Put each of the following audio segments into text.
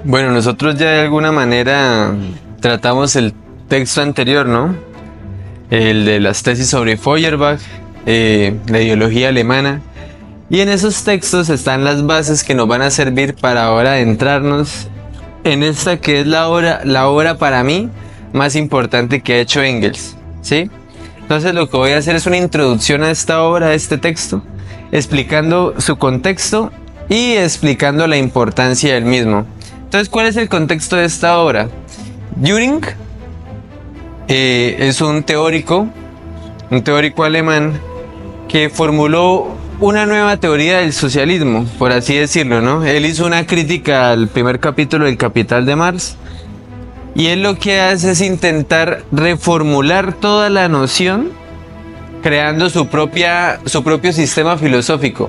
Bueno, nosotros ya de alguna manera tratamos el texto anterior, ¿no? El de las tesis sobre Feuerbach, la ideología alemana. Y en esos textos están las bases que nos van a servir para ahora adentrarnos en esta que es la obra para mí más importante que ha hecho Engels, ¿sí? Entonces lo que voy a hacer es una introducción a esta obra, a este texto, explicando su contexto y explicando la importancia del mismo. Entonces, ¿cuál es el contexto de esta obra? Dühring es un teórico alemán que formuló una nueva teoría del socialismo, por así decirlo, ¿no? Él hizo una crítica al primer capítulo del Capital de Marx y él lo que hace es intentar reformular toda la noción creando su propio sistema filosófico.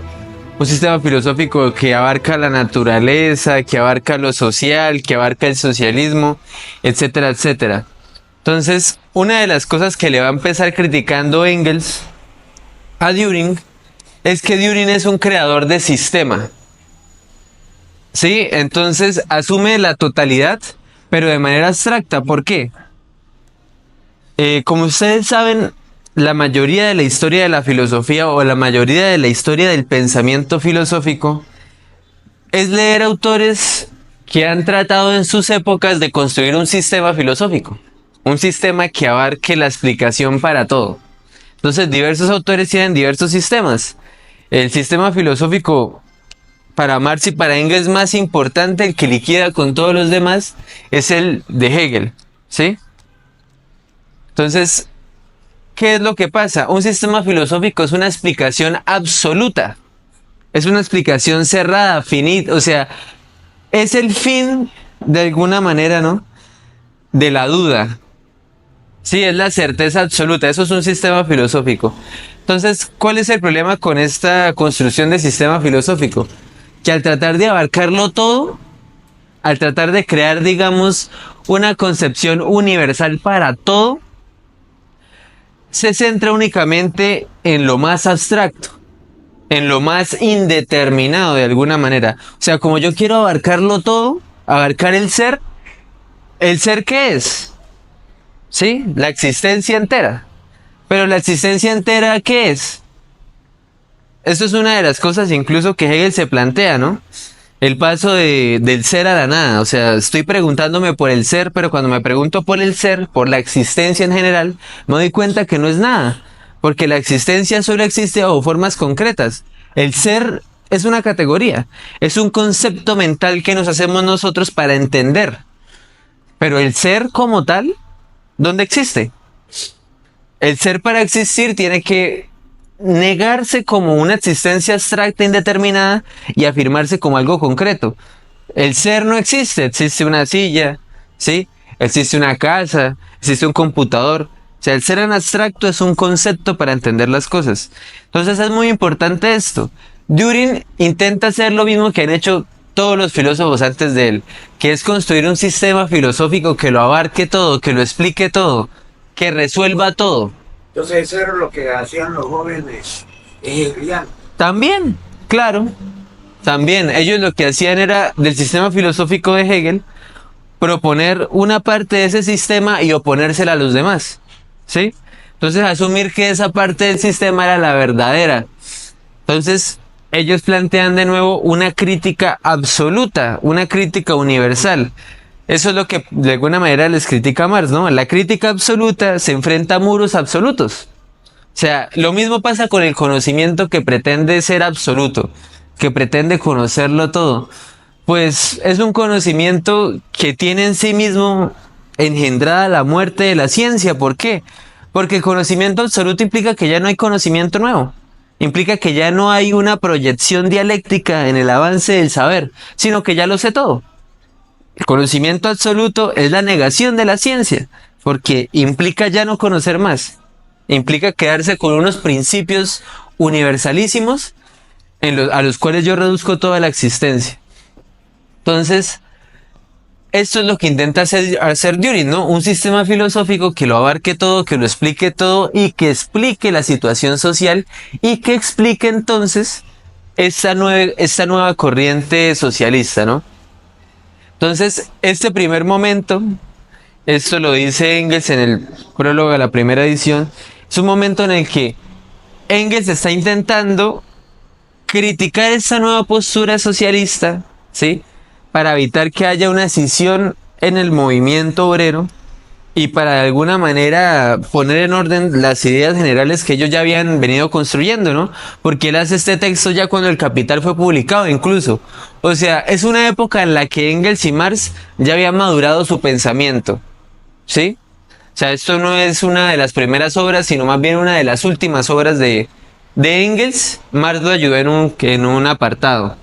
Un sistema filosófico que abarca la naturaleza, que abarca lo social, que abarca el socialismo, etcétera, etcétera. Entonces, una de las cosas que le va a empezar criticando Engels a Dühring es que Dühring es un creador de sistema. ¿Sí? Entonces asume la totalidad, pero de manera abstracta. ¿Por qué? Como ustedes saben, la mayoría de la historia de la filosofía o la mayoría de la historia del pensamiento filosófico es leer autores que han tratado en sus épocas de construir un sistema filosófico, un sistema que abarque la explicación para todo. Entonces, diversos autores tienen diversos sistemas. El sistema filosófico para Marx y para Engels más importante, el que liquida con todos los demás, es el de Hegel, ¿sí? Entonces, ¿qué es lo que pasa? Un sistema filosófico es una explicación absoluta. Es una explicación cerrada, finita. O sea, es el fin, de alguna manera, ¿no? De la duda. Sí, es la certeza absoluta. Eso es un sistema filosófico. Entonces, ¿cuál es el problema con esta construcción de sistema filosófico? Que al tratar de abarcarlo todo, al tratar de crear, digamos, una concepción universal para todo, se centra únicamente en lo más abstracto, en lo más indeterminado de alguna manera. O sea, como yo quiero abarcarlo todo, abarcar ¿el ser qué es? ¿Sí? La existencia entera. Pero la existencia entera, ¿qué es? Eso es una de las cosas incluso que Hegel se plantea, ¿no? El paso del ser a la nada. O sea, estoy preguntándome por el ser, pero cuando me pregunto por el ser, por la existencia en general, me doy cuenta que no es nada. Porque la existencia solo existe bajo formas concretas. El ser es una categoría, es un concepto mental que nos hacemos nosotros para entender. Pero el ser como tal, ¿dónde existe? El ser para existir tiene que negarse como una existencia abstracta indeterminada y afirmarse como algo concreto. El ser no existe, existe una silla, ¿sí? Existe una casa, existe un computador. O sea, el ser en abstracto es un concepto para entender las cosas. Entonces es muy importante esto. Dühring intenta hacer lo mismo que han hecho todos los filósofos antes de él, que es construir un sistema filosófico que lo abarque todo, que lo explique todo, que resuelva todo. Entonces eso era lo que hacían los jóvenes hegelianos. También, claro, también ellos lo que hacían era del sistema filosófico de Hegel proponer una parte de ese sistema y oponérsela a los demás, ¿sí? Entonces asumir que esa parte del sistema era la verdadera. Entonces ellos plantean de nuevo una crítica absoluta, una crítica universal. Eso es lo que de alguna manera les critica Marx, ¿no? La crítica absoluta se enfrenta a muros absolutos. O sea, lo mismo pasa con el conocimiento que pretende ser absoluto, que pretende conocerlo todo. Pues es un conocimiento que tiene en sí mismo engendrada la muerte de la ciencia. ¿Por qué? Porque el conocimiento absoluto implica que ya no hay conocimiento nuevo. Implica que ya no hay una proyección dialéctica en el avance del saber, sino que ya lo sé todo. El conocimiento absoluto es la negación de la ciencia, porque implica ya no conocer más. Implica quedarse con unos principios universalísimos a los cuales yo reduzco toda la existencia. Entonces, esto es lo que intenta hacer Dühring, ¿no? Un sistema filosófico que lo abarque todo, que lo explique todo y que explique la situación social y que explique entonces esta nueva corriente socialista, ¿no? Entonces, este primer momento, esto lo dice Engels en el prólogo de la primera edición, es un momento en el que Engels está intentando criticar esta nueva postura socialista, ¿sí? Para evitar que haya una escisión en el movimiento obrero y para de alguna manera poner en orden las ideas generales que ellos ya habían venido construyendo, ¿no? Porque él hace este texto ya cuando El Capital fue publicado incluso. O sea, es una época en la que Engels y Marx ya habían madurado su pensamiento, ¿sí? O sea, esto no es una de las primeras obras, sino más bien una de las últimas obras de Engels. Marx lo ayudó en un apartado.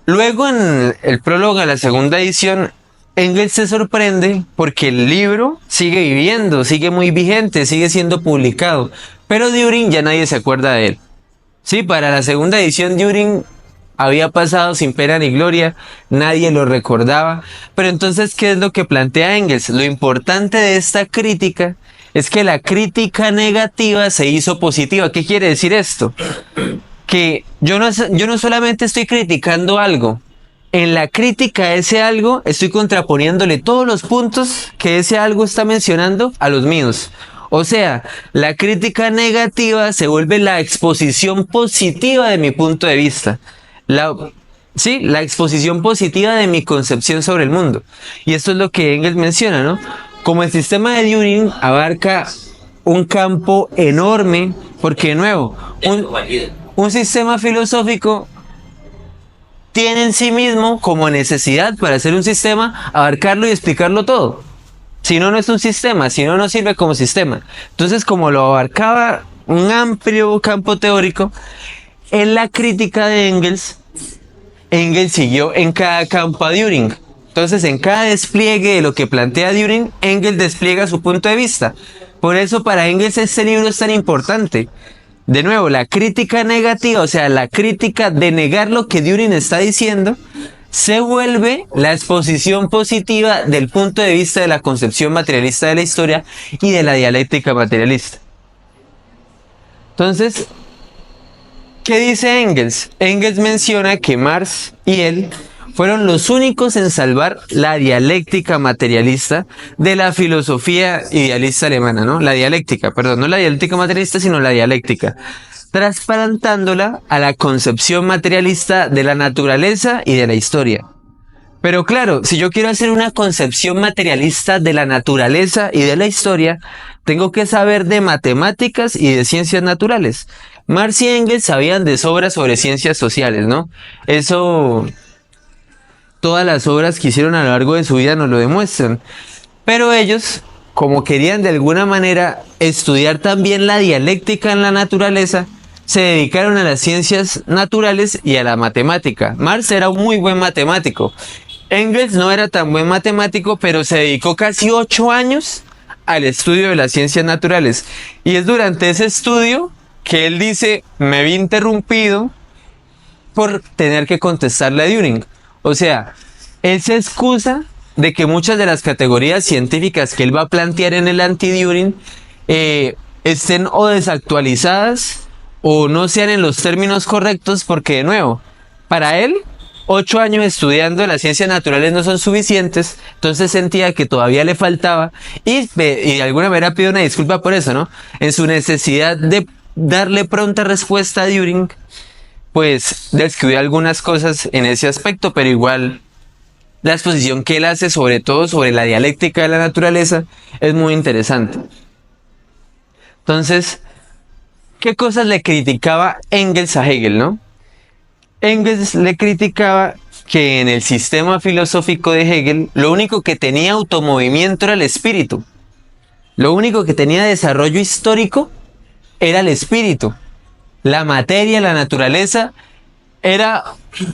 Luego, en el prólogo a la segunda edición, Engels se sorprende porque el libro sigue viviendo, sigue muy vigente, sigue siendo publicado. Pero Dühring ya nadie se acuerda de él. Sí, para la segunda edición Dühring había pasado sin pena ni gloria, nadie lo recordaba. Pero entonces, ¿qué es lo que plantea Engels? Lo importante de esta crítica es que la crítica negativa se hizo positiva. ¿Qué quiere decir esto? Que yo no solamente estoy criticando algo, en la crítica a ese algo estoy contraponiéndole todos los puntos que ese algo está mencionando a los míos. O sea, la crítica negativa se vuelve la exposición positiva de mi punto de vista. La exposición positiva de mi concepción sobre el mundo. Y esto es lo que Engels menciona, ¿no? Como el sistema de Dühring abarca un campo enorme, porque de nuevo, un sistema filosófico tiene en sí mismo como necesidad para hacer un sistema abarcarlo y explicarlo todo. Si no, no es un sistema, si no, no sirve como sistema. Entonces, como lo abarcaba un amplio campo teórico, en la crítica de Engels, Engels siguió en cada campo a Dühring. Entonces, en cada despliegue de lo que plantea Dühring, Engels despliega su punto de vista. Por eso, para Engels este libro es tan importante. De nuevo, la crítica negativa, o sea, la crítica de negar lo que Dühring está diciendo, se vuelve la exposición positiva del punto de vista de la concepción materialista de la historia y de la dialéctica materialista. Entonces, ¿qué dice Engels? Engels menciona que Marx y él fueron los únicos en salvar la dialéctica materialista de la filosofía idealista alemana, ¿no? La dialéctica, perdón, no la dialéctica materialista, sino la dialéctica, trasplantándola a la concepción materialista de la naturaleza y de la historia. Pero claro, si yo quiero hacer una concepción materialista de la naturaleza y de la historia, tengo que saber de matemáticas y de ciencias naturales. Marx y Engels sabían de sobra sobre ciencias sociales, ¿no? Eso, todas las obras que hicieron a lo largo de su vida nos lo demuestran. Pero ellos, como querían de alguna manera estudiar también la dialéctica en la naturaleza, se dedicaron a las ciencias naturales y a la matemática. Marx era un muy buen matemático. Engels no era tan buen matemático, pero se dedicó casi 8 años al estudio de las ciencias naturales. Y es durante ese estudio que él dice, me vi interrumpido por tener que contestarle a Dühring. O sea, él se excusa de que muchas de las categorías científicas que él va a plantear en el anti-Dühring estén o desactualizadas o no sean en los términos correctos, porque de nuevo, para él 8 años estudiando las ciencias naturales no son suficientes, entonces sentía que todavía le faltaba y de alguna manera pidió una disculpa por eso, ¿no? En su necesidad de darle pronta respuesta a Dühring, pues descubrió algunas cosas en ese aspecto, pero igual la exposición que él hace, sobre todo sobre la dialéctica de la naturaleza, es muy interesante. Entonces, ¿qué cosas le criticaba Engels a Hegel, no? Engels le criticaba que en el sistema filosófico de Hegel, lo único que tenía automovimiento era el espíritu. Lo único que tenía desarrollo histórico era el espíritu. La materia, la naturaleza, era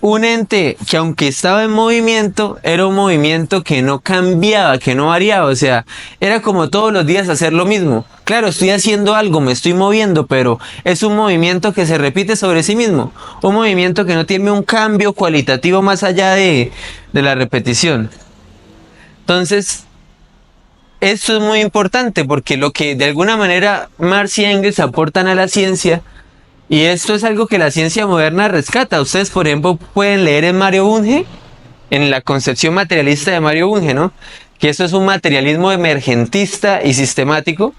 un ente que aunque estaba en movimiento, era un movimiento que no cambiaba, que no variaba. O sea, era como todos los días hacer lo mismo. Claro, estoy haciendo algo, me estoy moviendo, pero es un movimiento que se repite sobre sí mismo. Un movimiento que no tiene un cambio cualitativo más allá de la repetición. Entonces, esto es muy importante porque lo que de alguna manera Marx y Engels aportan a la ciencia, y esto es algo que la ciencia moderna rescata. Ustedes, por ejemplo, pueden leer en Mario Bunge en la concepción materialista de Mario Bunge, ¿no? Que eso es un materialismo emergentista y sistemático.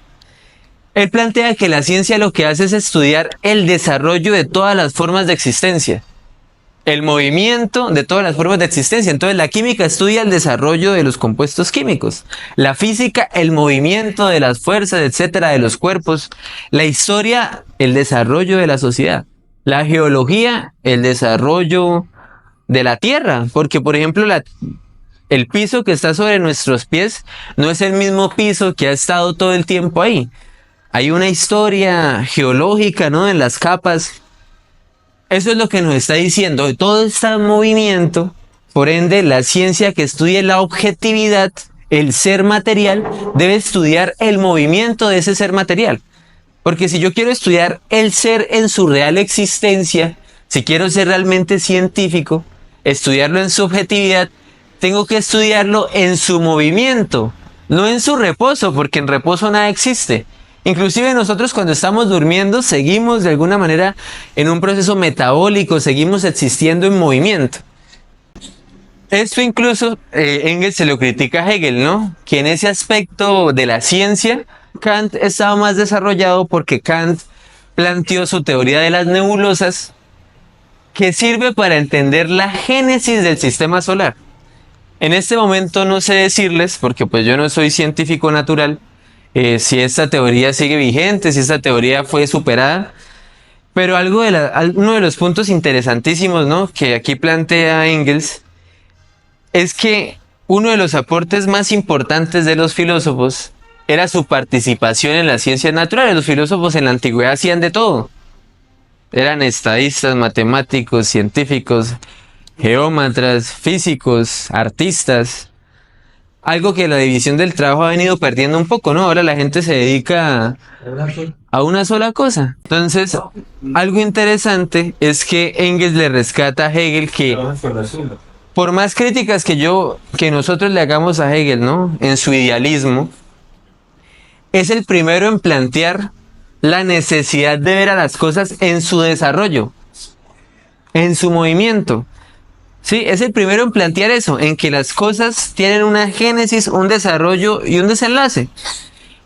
Él plantea que la ciencia lo que hace es estudiar el desarrollo de todas las formas de existencia, el movimiento de todas las formas de existencia. Entonces la química estudia el desarrollo de los compuestos químicos, la física el movimiento de las fuerzas, etcétera, de los cuerpos, la historia el desarrollo de la sociedad, la geología el desarrollo de la tierra, porque por ejemplo el piso que está sobre nuestros pies no es el mismo piso que ha estado todo el tiempo ahí. Hay una historia geológica, ¿no? En las capas. Eso es lo que nos está diciendo. Todo está en movimiento. Por ende, la ciencia que estudie la objetividad, el ser material, debe estudiar el movimiento de ese ser material. Porque si yo quiero estudiar el ser en su real existencia, si quiero ser realmente científico, estudiarlo en su objetividad, tengo que estudiarlo en su movimiento, no en su reposo, porque en reposo nada existe. Inclusive nosotros cuando estamos durmiendo seguimos de alguna manera en un proceso metabólico, seguimos existiendo en movimiento. Esto incluso Engels se lo critica a Hegel, ¿no? Que en ese aspecto de la ciencia Kant estaba más desarrollado porque Kant planteó su teoría de las nebulosas que sirve para entender la génesis del sistema solar. En este momento no sé decirles, porque pues yo no soy científico natural, si esta teoría sigue vigente, si esta teoría fue superada, pero uno de los puntos interesantísimos, ¿no?, que aquí plantea Engels, es que uno de los aportes más importantes de los filósofos era su participación en las ciencias naturales. Los filósofos en la antigüedad hacían de todo. Eran estadistas, matemáticos, científicos, geómetras, físicos, artistas. Algo que la división del trabajo ha venido perdiendo un poco, ¿no? Ahora la gente se dedica a una sola cosa. Entonces, algo interesante es que Engels le rescata a Hegel que, por más críticas que nosotros le hagamos a Hegel, ¿no?, en su idealismo, es el primero en plantear la necesidad de ver a las cosas en su desarrollo, en su movimiento. Sí, es el primero en plantear eso, en que las cosas tienen una génesis, un desarrollo y un desenlace.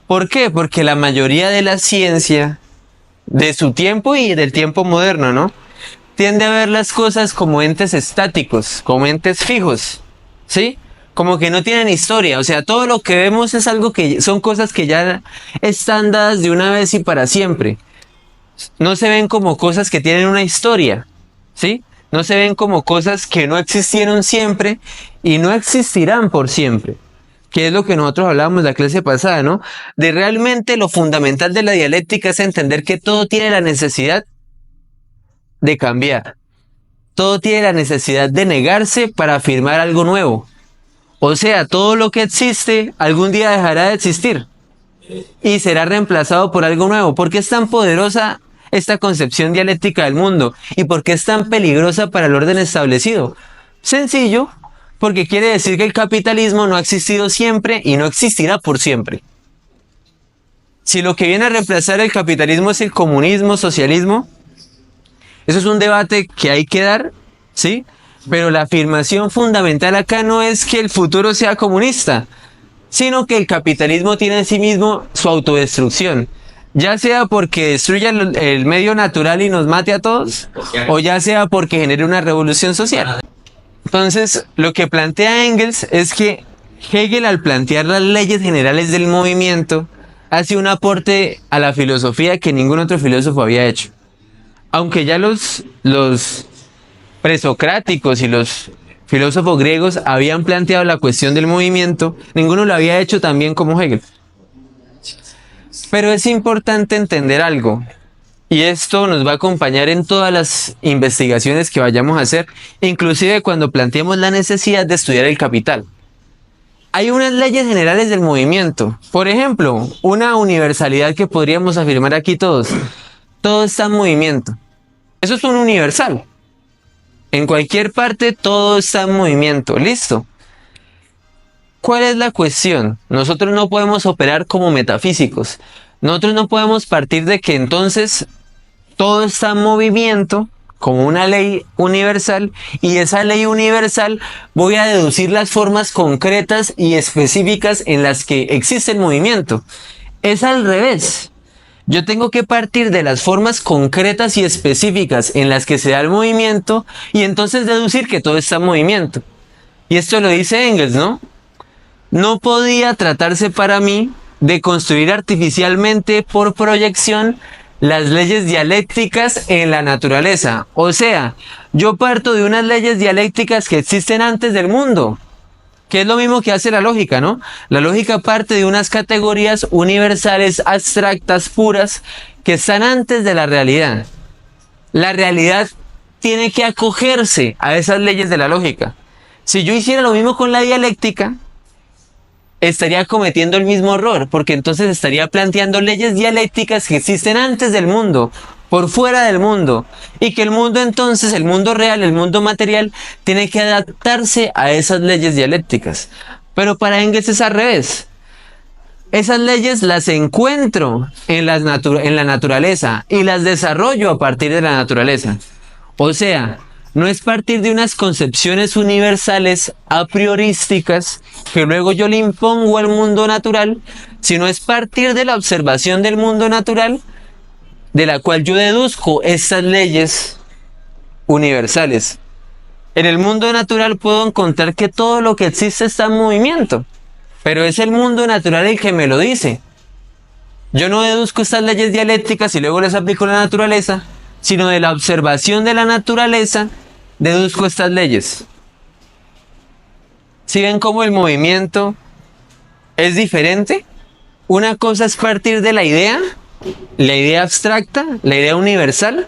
¿Por qué? Porque la mayoría de la ciencia de su tiempo y del tiempo moderno, ¿no?, tiende a ver las cosas como entes estáticos, como entes fijos, ¿sí? Como que no tienen historia. O sea, todo lo que vemos es algo que son cosas que ya están dadas de una vez y para siempre. No se ven como cosas que tienen una historia, ¿sí? No se ven como cosas que no existieron siempre y no existirán por siempre. Que es lo que nosotros hablábamos en la clase pasada, ¿no? De realmente lo fundamental de la dialéctica es entender que todo tiene la necesidad de cambiar. Todo tiene la necesidad de negarse para afirmar algo nuevo. O sea, todo lo que existe algún día dejará de existir y será reemplazado por algo nuevo. ¿Por qué es tan poderosa esta concepción dialéctica del mundo? ¿Y por qué es tan peligrosa para el orden establecido? Sencillo, porque quiere decir que el capitalismo no ha existido siempre y no existirá por siempre. Si lo que viene a reemplazar el capitalismo es el comunismo, socialismo, eso es un debate que hay que dar, ¿sí? Pero la afirmación fundamental acá no es que el futuro sea comunista, sino que el capitalismo tiene en sí mismo su autodestrucción. Ya sea porque destruya el medio natural y nos mate a todos, o ya sea porque genere una revolución social. Entonces, lo que plantea Engels es que Hegel, al plantear las leyes generales del movimiento, hace un aporte a la filosofía que ningún otro filósofo había hecho. Aunque ya los presocráticos y los filósofos griegos habían planteado la cuestión del movimiento, ninguno lo había hecho tan bien como Hegel. Pero es importante entender algo, y esto nos va a acompañar en todas las investigaciones que vayamos a hacer, inclusive cuando planteemos la necesidad de estudiar el capital. Hay unas leyes generales del movimiento. Por ejemplo, una universalidad que podríamos afirmar aquí todos. Todo está en movimiento. Eso es un universal. En cualquier parte todo está en movimiento. ¿Listo? ¿Cuál es la cuestión? Nosotros no podemos operar como metafísicos. Nosotros no podemos partir de que entonces todo está en movimiento como una ley universal, y esa ley universal voy a deducir las formas concretas y específicas en las que existe el movimiento. Es al revés. Yo tengo que partir de las formas concretas y específicas en las que se da el movimiento y entonces deducir que todo está en movimiento. Y esto lo dice Engels, ¿no? No podía tratarse para mí de construir artificialmente por proyección las leyes dialécticas en la naturaleza. O sea, yo parto de unas leyes dialécticas que existen antes del mundo, que es lo mismo que hace la lógica, ¿no? La lógica parte de unas categorías universales, abstractas, puras, que están antes de la realidad. La realidad tiene que acogerse a esas leyes de la lógica. Si yo hiciera lo mismo con la dialéctica, estaría cometiendo el mismo error, porque entonces estaría planteando leyes dialécticas que existen antes del mundo, por fuera del mundo, y que el mundo entonces, el mundo real, el mundo material, tiene que adaptarse a esas leyes dialécticas. Pero para Engels es al revés. Esas leyes las encuentro en la naturaleza y las desarrollo a partir de la naturaleza. O sea, no es partir de unas concepciones universales a priorísticas que luego yo le impongo al mundo natural, sino es partir de la observación del mundo natural, de la cual yo deduzco estas leyes universales. En el mundo natural puedo encontrar que todo lo que existe está en movimiento, pero es el mundo natural el que me lo dice. Yo no deduzco estas leyes dialécticas y luego las aplico a la naturaleza, sino de la observación de la naturaleza deduzco estas leyes. ¿Sí ven cómo el movimiento es diferente? Una cosa es partir de la idea abstracta, la idea universal,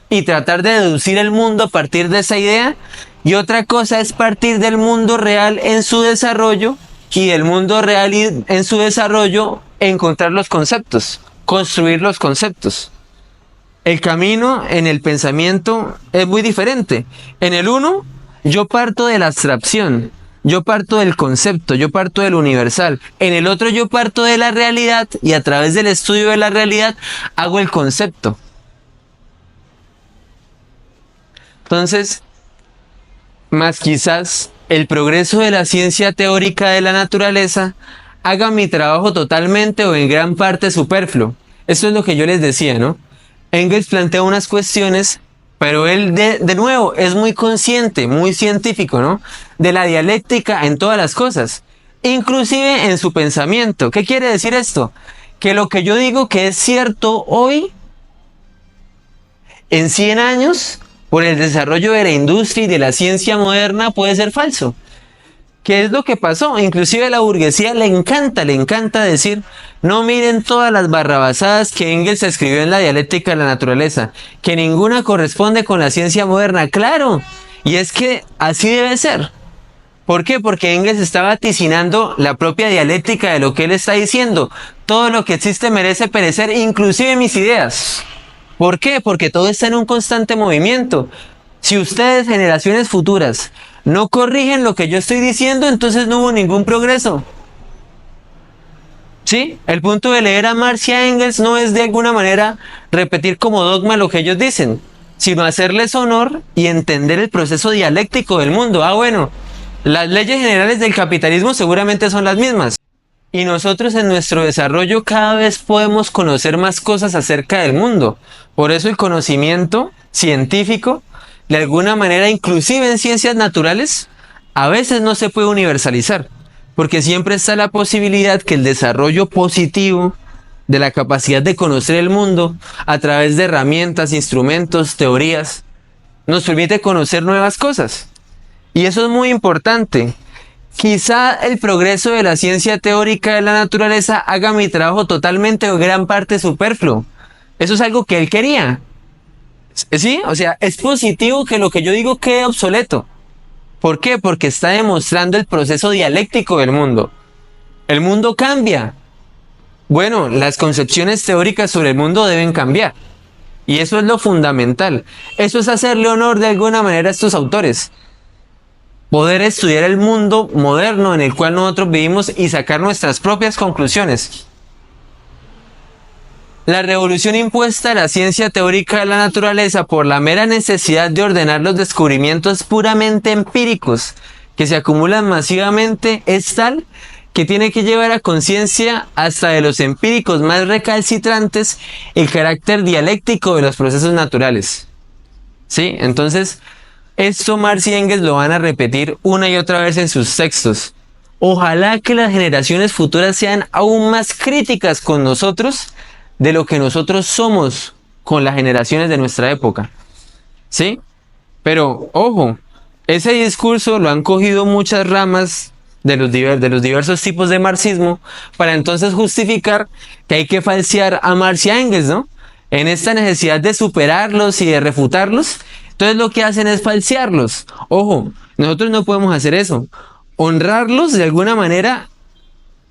y tratar de deducir el mundo a partir de esa idea, y otra cosa es partir del mundo real en su desarrollo, y del mundo real y en su desarrollo encontrar los conceptos, construir los conceptos. El camino en el pensamiento es muy diferente. En el uno, yo parto de la abstracción, yo parto del concepto, yo parto del universal. En el otro yo parto de la realidad y a través del estudio de la realidad hago el concepto. Entonces, más quizás el progreso de la ciencia teórica de la naturaleza haga mi trabajo totalmente o en gran parte superfluo. Eso es lo que yo les decía, ¿no? Engels plantea unas cuestiones, pero él de nuevo es muy consciente, muy científico, ¿no? De la dialéctica en todas las cosas, inclusive en su pensamiento. ¿Qué quiere decir esto? Que lo que yo digo que es cierto hoy, en 100 años, por el desarrollo de la industria y de la ciencia moderna, puede ser falso. ¿Qué es lo que pasó? Inclusive a la burguesía le encanta decir, no miren todas las barrabasadas que Engels escribió en la dialéctica de la naturaleza, que ninguna corresponde con la ciencia moderna. Claro, y es que así debe ser. ¿Por qué? Porque Engels está vaticinando la propia dialéctica de lo que él está diciendo. Todo lo que existe merece perecer, inclusive mis ideas. ¿Por qué? Porque todo está en un constante movimiento. Si ustedes, generaciones futuras, no corrigen lo que yo estoy diciendo, entonces no hubo ningún progreso. ¿Sí? El punto de leer a Marx y a Engels no es de alguna manera repetir como dogma lo que ellos dicen, sino hacerles honor y entender el proceso dialéctico del mundo. Bueno, las leyes generales del capitalismo seguramente son las mismas. Y nosotros en nuestro desarrollo cada vez podemos conocer más cosas acerca del mundo. Por eso el conocimiento científico, de alguna manera, inclusive en ciencias naturales, a veces no se puede universalizar, porque siempre está la posibilidad que el desarrollo positivo de la capacidad de conocer el mundo a través de herramientas, instrumentos, teorías, nos permite conocer nuevas cosas. Y eso es muy importante. Quizá el progreso de la ciencia teórica de la naturaleza haga mi trabajo totalmente o gran parte superfluo. Eso es algo que él quería. ¿Sí? O sea, es positivo que lo que yo digo quede obsoleto. ¿Por qué? Porque está demostrando el proceso dialéctico del mundo. El mundo cambia. Bueno, las concepciones teóricas sobre el mundo deben cambiar. Y eso es lo fundamental. Eso es hacerle honor de alguna manera a estos autores. Poder estudiar el mundo moderno en el cual nosotros vivimos y sacar nuestras propias conclusiones. La revolución impuesta a la ciencia teórica de la naturaleza por la mera necesidad de ordenar los descubrimientos puramente empíricos que se acumulan masivamente es tal que tiene que llevar a conciencia hasta de los empíricos más recalcitrantes el carácter dialéctico de los procesos naturales. ¿Sí? Entonces, esto Marx y Engels lo van a repetir una y otra vez en sus textos. Ojalá que las generaciones futuras sean aún más críticas con nosotros de lo que nosotros somos con las generaciones de nuestra época. ¿Sí? Pero, ojo, ese discurso lo han cogido muchas ramas de los diversos tipos de marxismo para entonces justificar que hay que falsear a Marx y a Engels, ¿no? En esta necesidad de superarlos y de refutarlos, entonces lo que hacen es falsearlos. Ojo, nosotros no podemos hacer eso. Honrarlos de alguna manera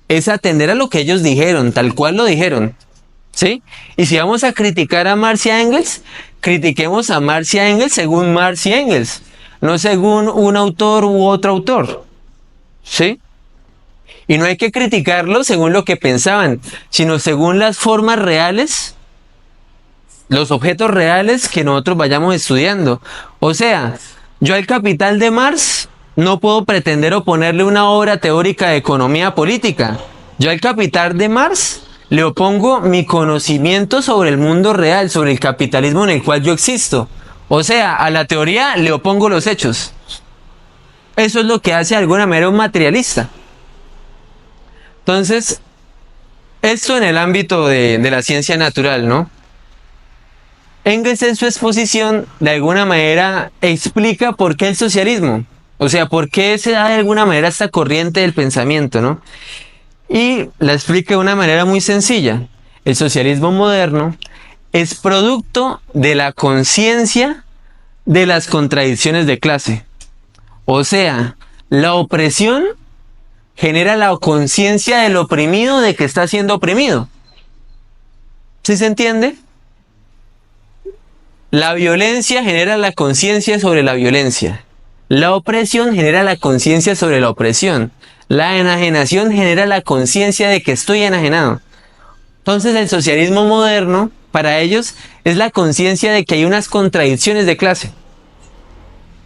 es atender a lo que ellos dijeron, tal cual lo dijeron. ¿Sí? Y si vamos a criticar a Marx y a Engels, critiquemos a Marx y a Engels según Marx y Engels, no según un autor u otro autor. ¿Sí? Y no hay que criticarlos según lo que pensaban, sino según las formas reales, los objetos reales que nosotros vayamos estudiando. O sea, yo al Capital de Marx no puedo pretender oponerle una obra teórica de economía política. Yo al Capital de Marx le opongo mi conocimiento sobre el mundo real, sobre el capitalismo en el cual yo existo. O sea, a la teoría le opongo los hechos. Eso es lo que hace de alguna manera un materialista. Entonces, esto en el ámbito de la ciencia natural, ¿no? Engels en su exposición de alguna manera explica por qué el socialismo. O sea, por qué se da de alguna manera esta corriente del pensamiento, ¿no? Y la explica de una manera muy sencilla. El socialismo moderno es producto de la conciencia de las contradicciones de clase. O sea, la opresión genera la conciencia del oprimido de que está siendo oprimido. ¿Sí se entiende? La violencia genera la conciencia sobre la violencia. La opresión genera la conciencia sobre la opresión. La enajenación genera la conciencia de que estoy enajenado. Entonces el socialismo moderno, para ellos, es la conciencia de que hay unas contradicciones de clase.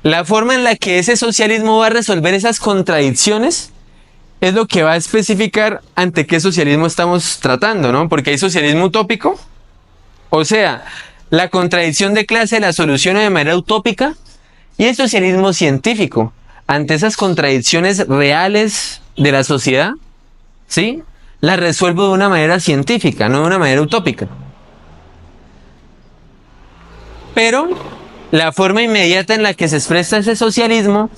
La forma en la que ese socialismo va a resolver esas contradicciones es lo que va a especificar ante qué socialismo estamos tratando, ¿no? Porque hay socialismo utópico, o sea, la contradicción de clase la soluciona de manera utópica, y el socialismo científico, ante esas contradicciones reales de la sociedad, ¿sí? Las resuelvo de una manera científica, no de una manera utópica. Pero la forma inmediata en la que se expresa ese socialismo,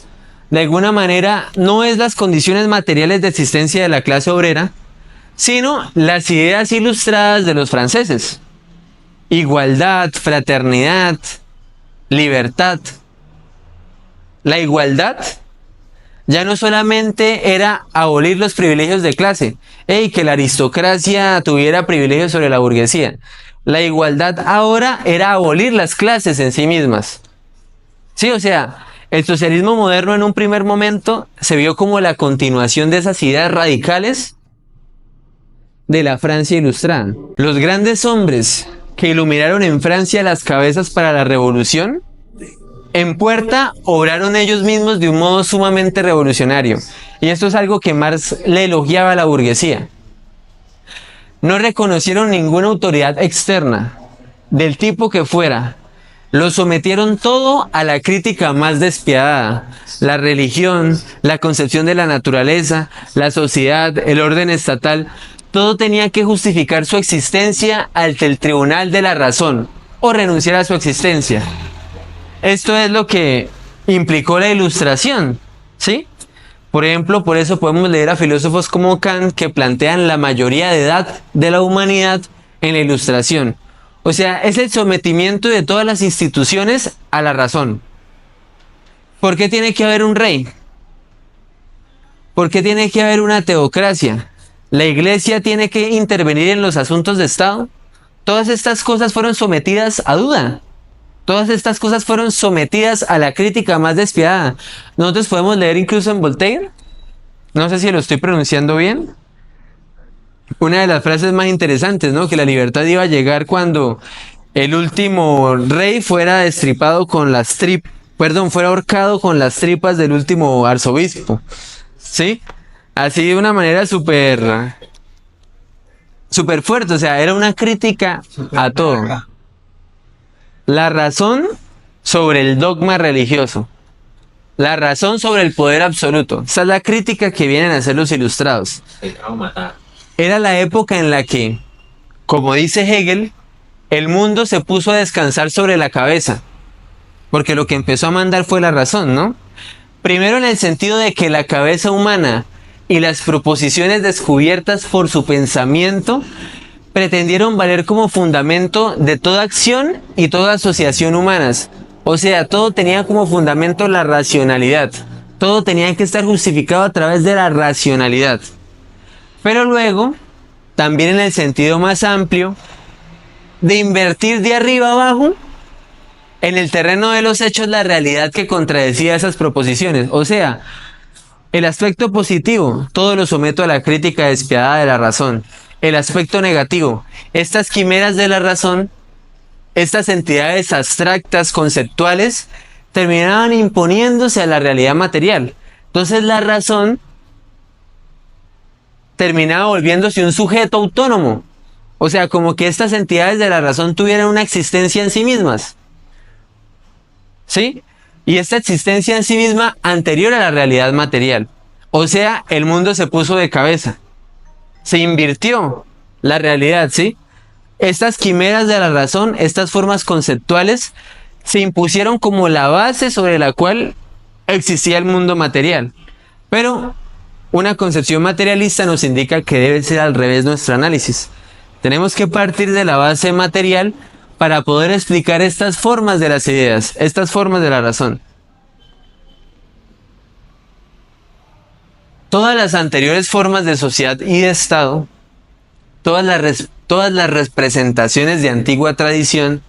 de alguna manera, no es las condiciones materiales de existencia de la clase obrera, sino las ideas ilustradas de los franceses. Igualdad, fraternidad, libertad. La igualdad ya no solamente era abolir los privilegios de clase, que la aristocracia tuviera privilegios sobre la burguesía. La igualdad ahora era abolir las clases en sí mismas. Sí, o sea, el socialismo moderno en un primer momento se vio como la continuación de esas ideas radicales de la Francia ilustrada. Los grandes hombres que iluminaron en Francia las cabezas para la revolución, en Puerta obraron ellos mismos de un modo sumamente revolucionario. Y esto es algo que Marx le elogiaba a la burguesía. No reconocieron ninguna autoridad externa, del tipo que fuera. Lo sometieron todo a la crítica más despiadada. La religión, la concepción de la naturaleza, la sociedad, el orden estatal, todo tenía que justificar su existencia ante el tribunal de la razón o renunciar a su existencia. Esto es lo que implicó la Ilustración, ¿sí? Por ejemplo, por eso podemos leer a filósofos como Kant que plantean la mayoría de edad de la humanidad en la Ilustración. O sea, es el sometimiento de todas las instituciones a la razón. ¿Por qué tiene que haber un rey? ¿Por qué tiene que haber una teocracia? ¿La iglesia tiene que intervenir en los asuntos de Estado? Todas estas cosas fueron sometidas a duda. Todas estas cosas fueron sometidas a la crítica más despiadada. Nosotros podemos leer incluso en Voltaire. No sé si lo estoy pronunciando bien. una de las frases más interesantes, ¿no? Que la libertad iba a llegar cuando el último rey fuera destripado con las fuera ahorcado con las tripas del último arzobispo, ¿sí? Así de una manera súper fuerte, o sea, era una crítica a todo. La razón sobre el dogma religioso. La razón sobre el poder absoluto. Esa es la crítica que vienen a hacer los ilustrados. Era la época en la que, como dice Hegel, el mundo se puso a descansar sobre la cabeza. Porque lo que empezó a mandar fue la razón, ¿no? Primero en el sentido de que la cabeza humana y las proposiciones descubiertas por su pensamiento pretendieron valer como fundamento de toda acción y toda asociación humanas. O sea, todo tenía como fundamento la racionalidad. Todo tenía que estar justificado a través de la racionalidad. Pero luego, también en el sentido más amplio, de invertir de arriba abajo en el terreno de los hechos la realidad que contradecía esas proposiciones. O sea, el aspecto positivo, todo lo someto a la crítica despiadada de la razón. El aspecto negativo, estas quimeras de la razón, estas entidades abstractas, conceptuales, terminaban imponiéndose a la realidad material. Entonces la razón terminaba volviéndose un sujeto autónomo. O sea, como que estas entidades de la razón tuvieran una existencia en sí mismas. ¿Sí? Y esta existencia en sí misma anterior a la realidad material. O sea, el mundo se puso de cabeza. Se invirtió la realidad, ¿sí? Estas quimeras de la razón, estas formas conceptuales, se impusieron como la base sobre la cual existía el mundo material. Pero una concepción materialista nos indica que debe ser al revés nuestro análisis. Tenemos que partir de la base material para poder explicar estas formas de las ideas, estas formas de la razón. Todas las anteriores formas de sociedad y de Estado, todas las representaciones de antigua tradición,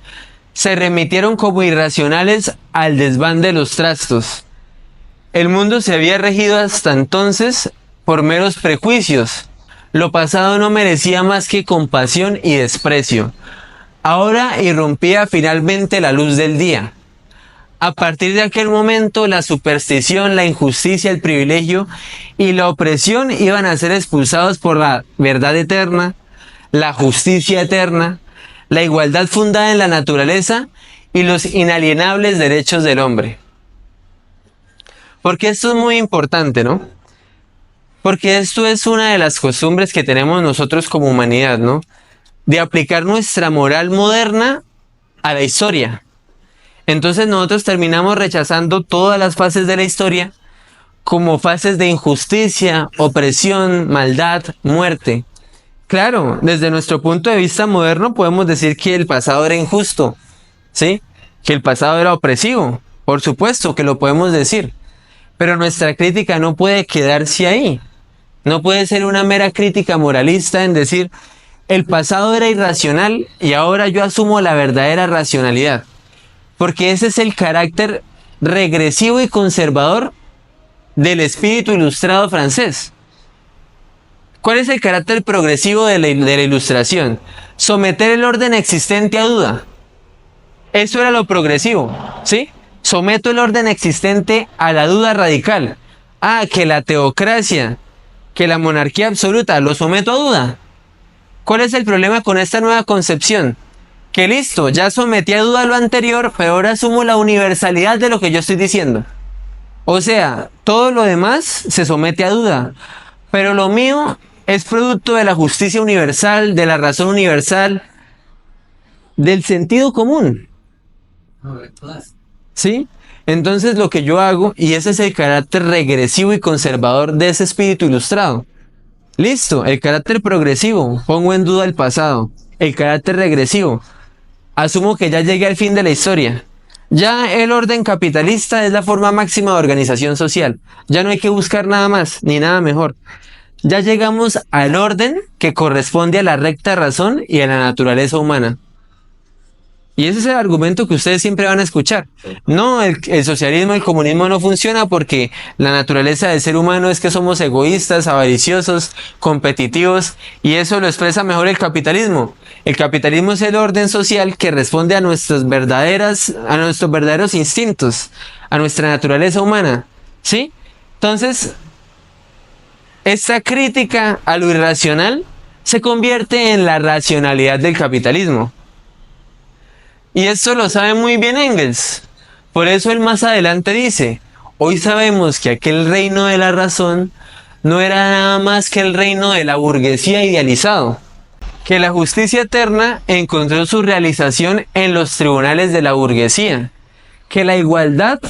se remitieron como irracionales al desván de los trastos. El mundo se había regido hasta entonces por meros prejuicios. Lo pasado no merecía más que compasión y desprecio. Ahora irrumpía finalmente la luz del día. A partir de aquel momento, la superstición, la injusticia, el privilegio y la opresión iban a ser expulsados por la verdad eterna, la justicia eterna, la igualdad fundada en la naturaleza y los inalienables derechos del hombre. Porque esto es muy importante, ¿no? Porque esto es una de las costumbres que tenemos nosotros como humanidad, ¿no? De aplicar nuestra moral moderna a la historia. Entonces nosotros terminamos rechazando todas las fases de la historia como fases de injusticia, opresión, maldad, muerte. Claro, desde nuestro punto de vista moderno podemos decir que el pasado era injusto, ¿sí? Que el pasado era opresivo, por supuesto que lo podemos decir. Pero nuestra crítica no puede quedarse ahí. No puede ser una mera crítica moralista en decir, el pasado era irracional y ahora yo asumo la verdadera racionalidad. Porque ese es el carácter regresivo y conservador del espíritu ilustrado francés. ¿Cuál es el carácter progresivo de la ilustración? Someter el orden existente a duda. Eso era lo progresivo, ¿sí? Someto el orden existente a la duda radical. Ah, que la teocracia, que la monarquía absoluta, lo someto a duda. ¿Cuál es el problema con esta nueva concepción? Que listo, ya sometí a duda lo anterior, pero ahora asumo la universalidad de lo que yo estoy diciendo. O sea, todo lo demás se somete a duda, pero lo mío es producto de la justicia universal, de la razón universal, del sentido común. ¿Sí? Entonces lo que yo hago, y ese es el carácter regresivo y conservador de ese espíritu ilustrado. Listo, el carácter progresivo, pongo en duda el pasado. El carácter regresivo, asumo que ya llegué al fin de la historia. Ya el orden capitalista es la forma máxima de organización social. Ya no hay que buscar nada más, ni nada mejor. Ya llegamos al orden que corresponde a la recta razón y a la naturaleza humana. Y ese es el argumento que ustedes siempre van a escuchar. No, el socialismo, el comunismo no funciona porque la naturaleza del ser humano es que somos egoístas, avariciosos, competitivos, y eso lo expresa mejor el capitalismo. El capitalismo es el orden social que responde a nuestros verdaderos instintos, a nuestra naturaleza humana. ¿Sí? Entonces, esta crítica a lo irracional se convierte en la racionalidad del capitalismo. Y esto lo sabe muy bien Engels. Por eso él más adelante dice, hoy sabemos que aquel reino de la razón no era nada más que el reino de la burguesía idealizado, que la justicia eterna encontró su realización en los tribunales de la burguesía, que la igualdad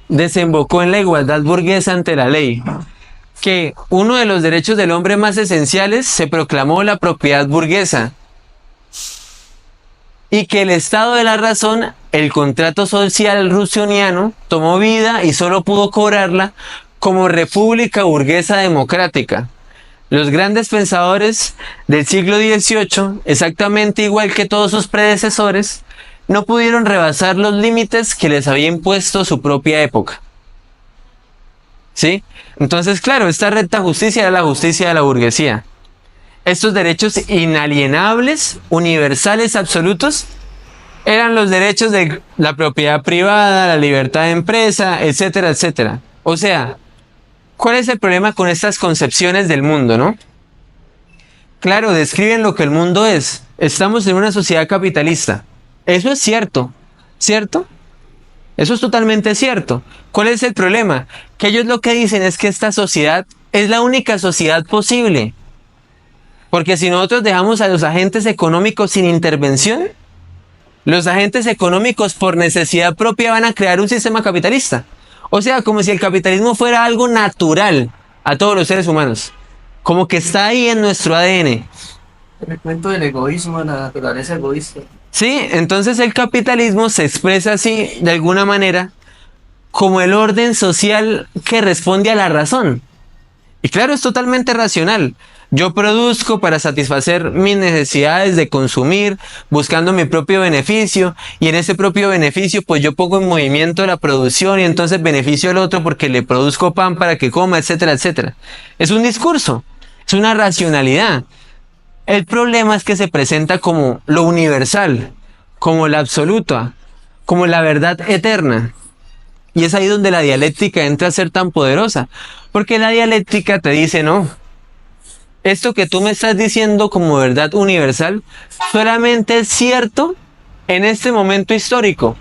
desembocó en la igualdad burguesa ante la ley, que uno de los derechos del hombre más esenciales se proclamó la propiedad burguesa, y que el estado de la razón, el contrato social rusoniano, tomó vida y solo pudo cobrarla como república burguesa democrática. Los grandes pensadores del siglo XVIII, exactamente igual que todos sus predecesores, no pudieron rebasar los límites que les había impuesto su propia época. ¿Sí? Entonces, claro, esta recta justicia era la justicia de la burguesía. Estos derechos inalienables, universales, absolutos, eran los derechos de la propiedad privada, la libertad de empresa, etcétera, etcétera. O sea, ¿cuál es el problema con estas concepciones del mundo, no? Claro, describen lo que el mundo es. Estamos en una sociedad capitalista. Eso es cierto, ¿cierto? Eso es totalmente cierto. ¿Cuál es el problema? Que ellos lo que dicen es que esta sociedad es la única sociedad posible. Porque si nosotros dejamos a los agentes económicos sin intervención, los agentes económicos por necesidad propia van a crear un sistema capitalista. O sea, como si el capitalismo fuera algo natural a todos los seres humanos. Como que está ahí en nuestro ADN. El cuento del egoísmo, de la naturaleza egoísta. Sí, entonces el capitalismo se expresa así, de alguna manera, como el orden social que responde a la razón. Y claro, es totalmente racional. Yo produzco para satisfacer mis necesidades de consumir, buscando mi propio beneficio, y en ese propio beneficio pues yo pongo en movimiento la producción y entonces beneficio al otro porque le produzco pan para que coma, etcétera, etcétera. Es un discurso, es una racionalidad. El problema es que se presenta como lo universal, como la absoluta, como la verdad eterna. Y es ahí donde la dialéctica entra a ser tan poderosa, porque la dialéctica te dice, no, esto que tú me estás diciendo como verdad universal solamente es cierto en este momento histórico.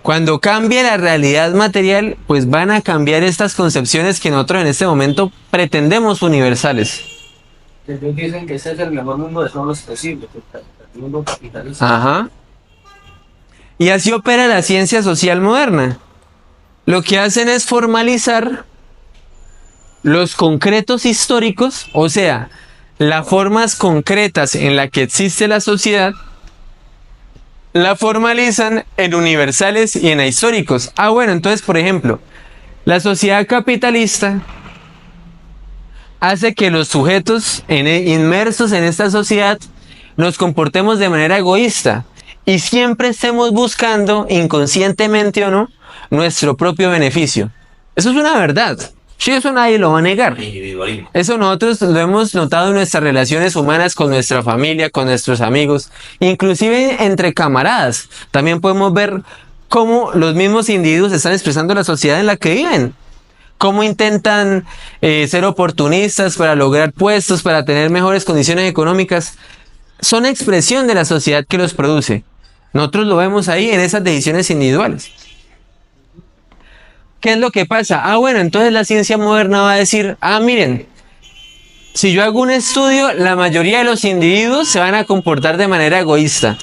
Cuando cambie la realidad material, pues van a cambiar estas concepciones que nosotros en este momento pretendemos universales. Ellos dicen que ese es el mejor mundo de todos los posibles, el mundo capitalista. Ajá. Y así opera la ciencia social moderna. Lo que hacen es formalizar los concretos históricos, o sea, las formas concretas en las que existe la sociedad, la formalizan en universales y en ahistóricos. Ah, bueno, entonces, por ejemplo, la sociedad capitalista hace que los sujetos inmersos en esta sociedad nos comportemos de manera egoísta y siempre estemos buscando, inconscientemente o no, nuestro propio beneficio. Eso es una verdad. Sí, eso nadie lo va a negar. Eso nosotros lo hemos notado en nuestras relaciones humanas con nuestra familia, con nuestros amigos, inclusive entre camaradas. También podemos ver cómo los mismos individuos están expresando la sociedad en la que viven. Cómo intentan ser oportunistas para lograr puestos, para tener mejores condiciones económicas. Son expresión de la sociedad que los produce. Nosotros lo vemos ahí en esas decisiones individuales. ¿Qué es lo que pasa? Ah, bueno, entonces la ciencia moderna va a decir, ah, miren, si yo hago un estudio, la mayoría de los individuos se van a comportar de manera egoísta.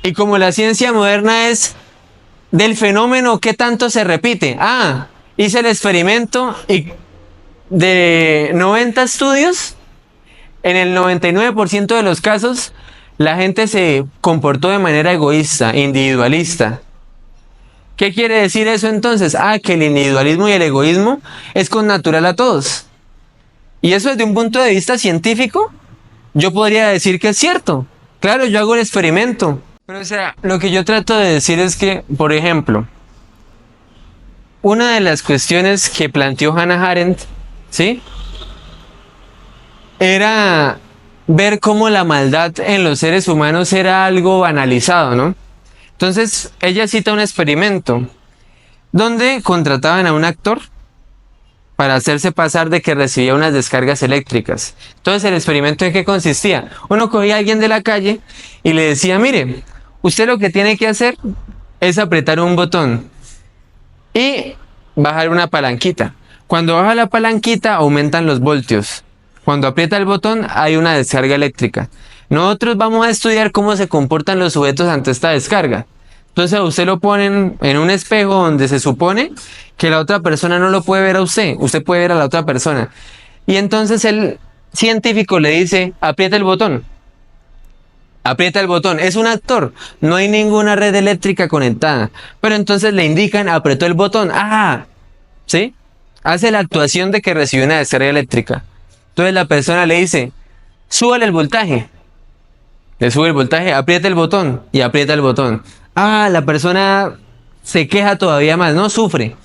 Y como la ciencia moderna es del fenómeno, ¿qué tanto se repite? Ah, hice el experimento y de 90 estudios, en el 99% de los casos, la gente se comportó de manera egoísta, individualista. ¿Qué quiere decir eso entonces? Ah, que el individualismo y el egoísmo es connatural a todos. Y eso desde un punto de vista científico, yo podría decir que es cierto. Claro, yo hago el experimento. Pero o sea, lo que yo trato de decir es que, por ejemplo, una de las cuestiones que planteó Hannah Arendt, ¿sí? Era ver cómo la maldad en los seres humanos era algo banalizado, ¿no? Entonces, ella cita un experimento donde contrataban a un actor para hacerse pasar de que recibía unas descargas eléctricas. Entonces, ¿el experimento en qué consistía? Uno cogía a alguien de la calle y le decía, mire, usted lo que tiene que hacer es apretar un botón y bajar una palanquita. Cuando baja la palanquita, aumentan los voltios. Cuando aprieta el botón, hay una descarga eléctrica. Nosotros vamos a estudiar cómo se comportan los sujetos ante esta descarga. Entonces a usted lo ponen en un espejo donde se supone que la otra persona no lo puede ver a usted. Usted puede ver a la otra persona. Y entonces el científico le dice, aprieta el botón. Aprieta el botón. Es un actor. No hay ninguna red eléctrica conectada. Pero entonces le indican, apretó el botón. ¡Ah! ¿Sí? Hace la actuación de que recibió una descarga eléctrica. Entonces la persona le dice, súbale el voltaje. Le sube el voltaje, aprieta el botón y aprieta el botón. Ah, la persona se queja todavía más, no sufre.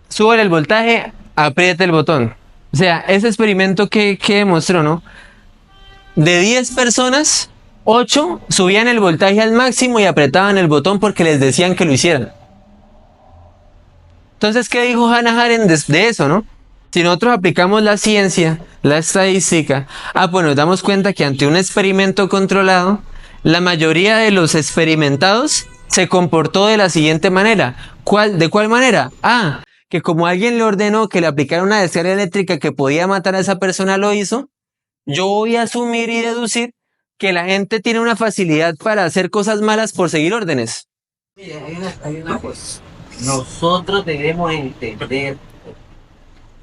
Súbale el voltaje, aprieta el botón. O sea, ese experimento que demostró, ¿no? De 10 personas, 8 subían el voltaje al máximo y apretaban el botón porque les decían que lo hicieran. Entonces, ¿qué dijo Hannah Arendt de eso, no? Si nosotros aplicamos la ciencia, la estadística, pues nos damos cuenta que ante un experimento controlado, la mayoría de los experimentados se comportó de la siguiente manera. ¿De cuál manera? Que como alguien le ordenó que le aplicara una descarga eléctrica que podía matar a esa persona, lo hizo. Yo voy a asumir y deducir que la gente tiene una facilidad para hacer cosas malas por seguir órdenes. Mire, hay una cosa. Nosotros debemos entender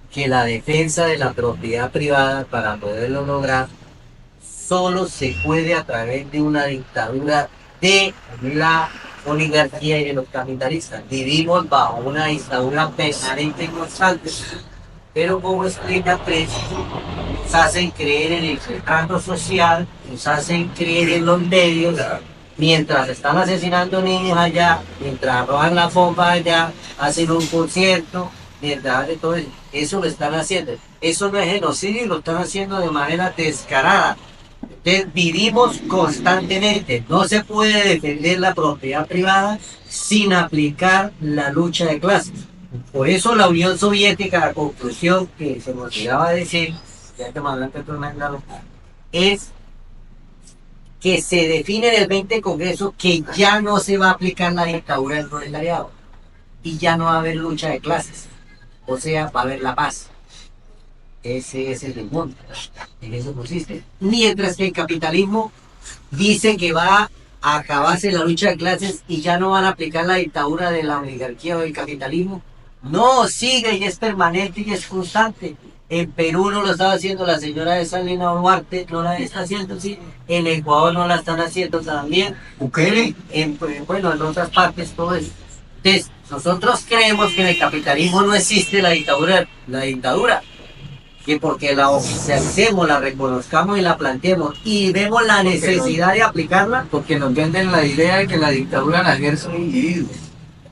que la defensa de la propiedad privada, para poderlo lograr, solo se puede a través de una dictadura de la oligarquía y de los capitalistas. Vivimos bajo una dictadura permanente y constante, pero como explica Press, nos hacen creer en el retrato social, nos hacen creer en los medios, mientras están asesinando niños allá, mientras roban la bomba allá, hacen un concierto, mientras hacen todo eso. Eso lo están haciendo. Eso no es genocidio, lo están haciendo de manera descarada. Entonces, vivimos constantemente. No se puede defender la propiedad privada sin aplicar la lucha de clases. Por eso la Unión Soviética, la conclusión que se nos llegaba a decir, ya que más adelante es que se define en el 20 Congreso que ya no se va a aplicar la dictadura del proletariado y ya no va a haber lucha de clases. O sea, va a haber la paz. Ese es el mundo. En eso consiste. Mientras que el capitalismo dice que va a acabarse la lucha de clases y ya no van a aplicar la dictadura de la oligarquía o del capitalismo. No, sigue y es permanente y es constante. En Perú no lo estaba haciendo la señora de Salina Duarte, no la está haciendo, sí. En Ecuador no la están haciendo también. Bukele. Bueno, en otras partes todo eso. Entonces, nosotros creemos que en el capitalismo no existe la dictadura, que porque la oficialicemos, la reconozcamos y la planteemos y vemos la necesidad de aplicarla. Porque nos venden la idea de que la dictadura la ejerce un individuo.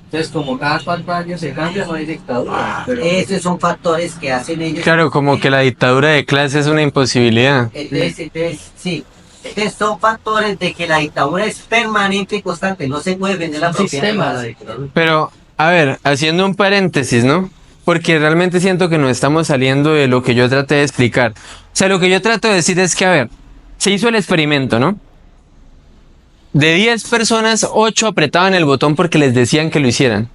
Entonces, como cada 4 años se cambia, no hay dictadura. Pero Esos son factores que hacen ellos. Claro, como que la dictadura de clase es una imposibilidad. Entonces, sí. Entonces, son factores de que la dictadura es permanente y constante. No se puede vender la propiedad. sistema la dictadura. Pero, a ver, haciendo un paréntesis, ¿no? Porque realmente siento que nos estamos saliendo de lo que yo traté de explicar. O sea, lo que yo trato de decir es que, a ver, se hizo el experimento, ¿no? De 10 personas, 8 apretaban el botón porque les decían que lo hicieran.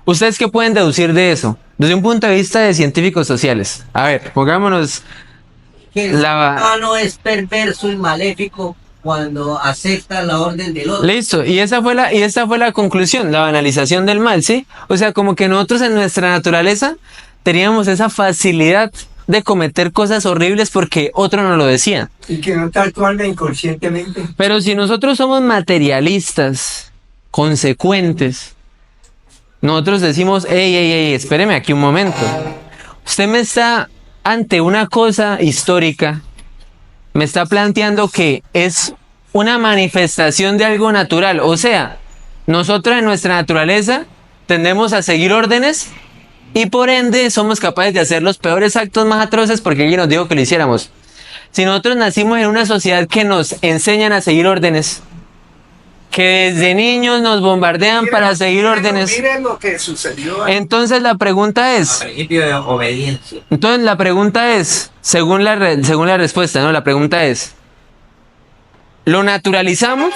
¿Ustedes qué pueden deducir de eso? Desde un punto de vista de científicos sociales. A ver, pongámonos... Que el humano es perverso y maléfico cuando acepta la orden del otro. Listo, y esta fue la conclusión, la banalización del mal, ¿sí? O sea, como que nosotros en nuestra naturaleza teníamos esa facilidad de cometer cosas horribles porque otro nos lo decía. Y que no está actuando inconscientemente. Pero si nosotros somos materialistas, consecuentes, nosotros decimos, ey, espéreme aquí un momento. Usted me está ante una cosa histórica, me está planteando que es una manifestación de algo natural. O sea, nosotros en nuestra naturaleza tendemos a seguir órdenes y por ende somos capaces de hacer los peores actos más atroces porque alguien nos dijo que lo hiciéramos. Si nosotros nacimos en una sociedad que nos enseñan a seguir órdenes, que desde niños nos bombardean para seguir órdenes, Miren lo que sucedió ahí. entonces la pregunta es, Principio de obediencia. según la respuesta, ¿no? La pregunta es, ¿lo naturalizamos?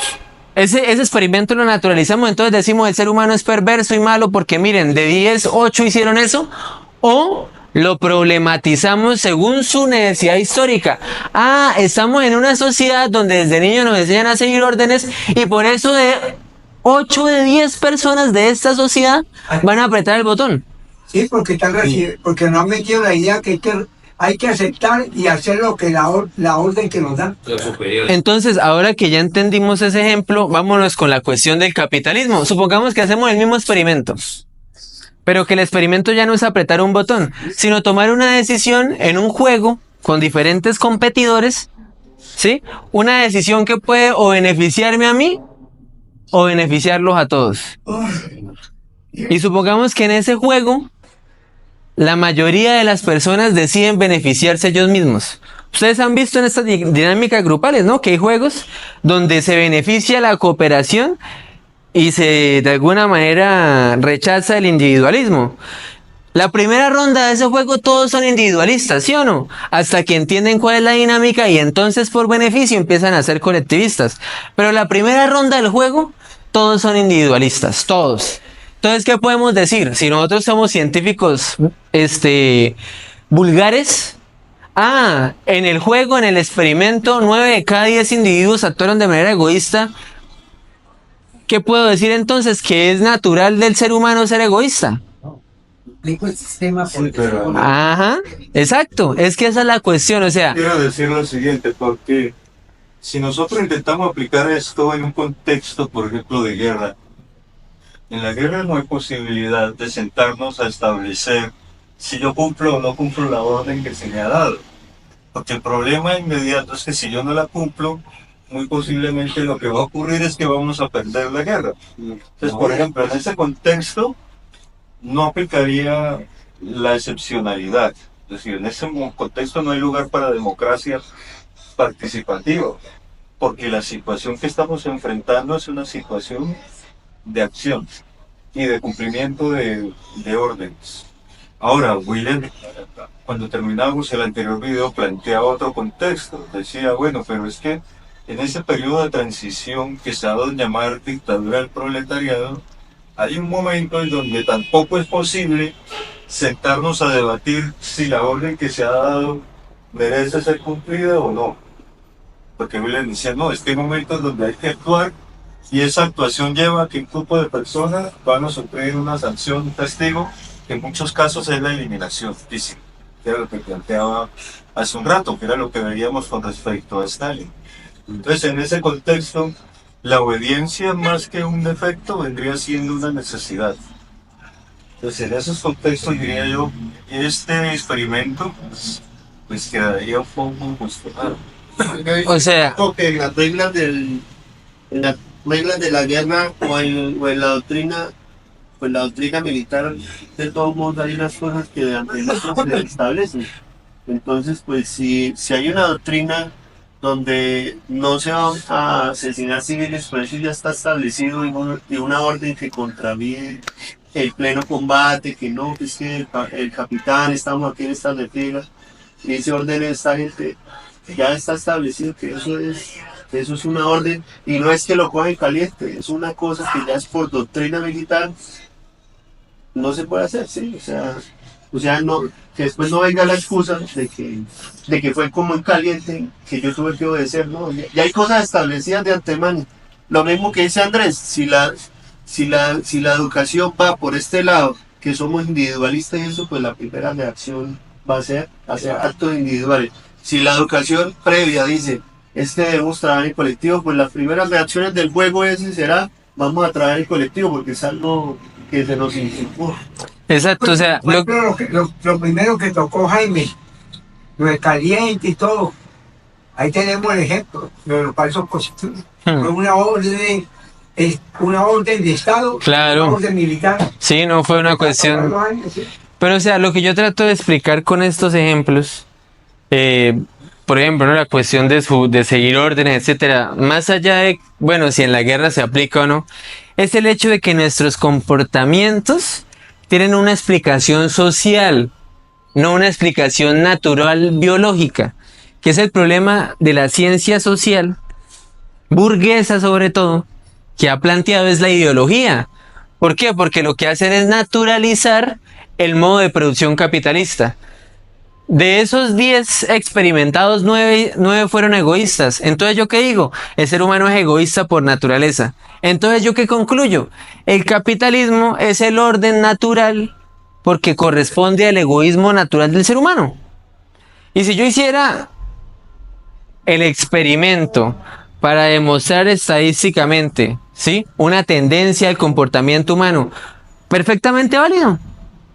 Ese experimento lo naturalizamos, entonces decimos el ser humano es perverso y malo porque miren, de 10, 8 hicieron eso, o lo problematizamos según su necesidad histórica. Ah, estamos en una sociedad donde desde niños nos enseñan a seguir órdenes y por eso de 8 de 10 personas de esta sociedad van a apretar el botón. Sí, porque porque nos han metido la idea que hay que aceptar y hacer lo que la orden que nos dan. Los superiores. Entonces, ahora que ya entendimos ese ejemplo, vámonos con la cuestión del capitalismo. Supongamos que hacemos el mismo experimento, pero que el experimento ya no es apretar un botón, sino tomar una decisión en un juego con diferentes competidores, ¿sí? Una decisión que puede o beneficiarme a mí o beneficiarlos a todos. Y supongamos que en ese juego la mayoría de las personas deciden beneficiarse ellos mismos. Ustedes han visto en estas dinámicas grupales, ¿no? Que hay juegos donde se beneficia la cooperación y se de alguna manera rechaza el individualismo. La primera ronda de ese juego todos son individualistas, ¿sí o no? Hasta que entienden cuál es la dinámica y entonces por beneficio empiezan a ser colectivistas. Pero la primera ronda del juego todos son individualistas, todos. Entonces, ¿qué podemos decir? Si nosotros somos científicos, vulgares, en el juego, en el experimento, 9 de cada 10 individuos actuaron de manera egoísta. ¿Qué puedo decir entonces? Que es natural del ser humano ser egoísta. Explico el sistema porque Ajá, exacto. Es que esa es la cuestión, o sea, Quiero decir lo siguiente, porque si nosotros intentamos aplicar esto en un contexto, por ejemplo, de guerra, en la guerra no hay posibilidad de sentarnos a establecer si yo cumplo o no cumplo la orden que se me ha dado. Porque el problema inmediato es que si yo no la cumplo, muy posiblemente lo que va a ocurrir es que vamos a perder la guerra. Entonces, por ejemplo, en ese contexto no aplicaría la excepcionalidad. Es decir, en ese contexto no hay lugar para democracia participativa, porque la situación que estamos enfrentando es una situación de acción y de cumplimiento de órdenes. Ahora, William, cuando terminamos el anterior video, planteaba otro contexto. Decía, bueno, pero es que en ese periodo de transición que se ha dado a llamar dictadura del proletariado, hay un momento en donde tampoco es posible sentarnos a debatir si la orden que se ha dado merece ser cumplida o no. Porque William decía, no, es que hay momentos donde hay que actuar y esa actuación lleva a que un grupo de personas van a sufrir una sanción, un castigo, que en muchos casos es la eliminación física, que era lo que planteaba hace un rato, que era lo que veíamos con respecto a Stalin. Entonces, en ese contexto, la obediencia más que un defecto vendría siendo una necesidad. Entonces, en esos contextos diría yo, este experimento pues quedaría un poco cuestionado. o sea, Porque en las reglas en las reglas de la guerra o en la doctrina, pues la doctrina militar, de todos modos hay unas cosas que de antemano se establecen. Entonces, pues si hay una doctrina donde no se van a asesinar civiles, pues eso ya está establecido en una orden que contraviene el pleno combate, que no, que es que el capitán, estamos aquí en estas refriegas, y ese orden de esta gente, ya está establecido que eso es una orden, y no es que lo cogen caliente, es una cosa que ya es por doctrina militar, no se puede hacer, sí, o sea, no, que después no venga la excusa de que fue como en caliente, que yo tuve que obedecer, no, ya hay cosas establecidas de antemano. Lo mismo que dice Andrés, si la educación va por este lado, que somos individualistas y eso, pues la primera reacción va a ser hacer actos individuales. Si la educación previa dice, debemos trabajar en colectivo, pues las primeras reacciones del juego ese será, vamos a trabajar en colectivo, porque es algo que se nos inculcó. exacto, o sea, Por ejemplo, lo primero que tocó Jaime, lo de caliente y todo. Ahí tenemos el ejemplo de los falsos positivos. Fue una orden de Estado, Claro. una orden militar. Sí, no fue una cuestión. Sí. Pero o sea, lo que yo trato de explicar con estos ejemplos, por ejemplo, ¿no? La cuestión de seguir órdenes, etcétera, más allá de, bueno, si en la guerra se aplica o no, es el hecho de que nuestros comportamientos tienen una explicación social, no una explicación natural biológica, que es el problema de la ciencia social, burguesa sobre todo, que ha planteado es la ideología. ¿Por qué? Porque lo que hacen es naturalizar el modo de producción capitalista. De esos 10 experimentados, 9 fueron egoístas. Entonces, ¿yo qué digo? El ser humano es egoísta por naturaleza. Entonces, ¿yo qué concluyo? El capitalismo es el orden natural porque corresponde al egoísmo natural del ser humano. Y si yo hiciera el experimento para demostrar estadísticamente, ¿sí?, una tendencia al comportamiento humano, perfectamente válido.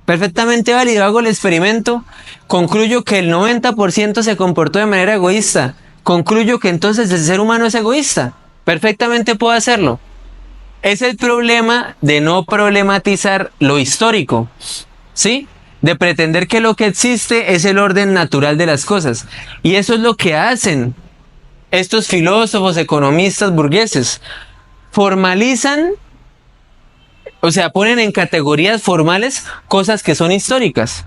Perfectamente válido, hago el experimento, concluyo que el 90% se comportó de manera egoísta, concluyo que entonces el ser humano es egoísta, perfectamente puedo hacerlo. Es el problema de no problematizar lo histórico, ¿sí? De pretender que lo que existe es el orden natural de las cosas. Y eso es lo que hacen estos filósofos, economistas burgueses. Formalizan, o sea, ponen en categorías formales cosas que son históricas.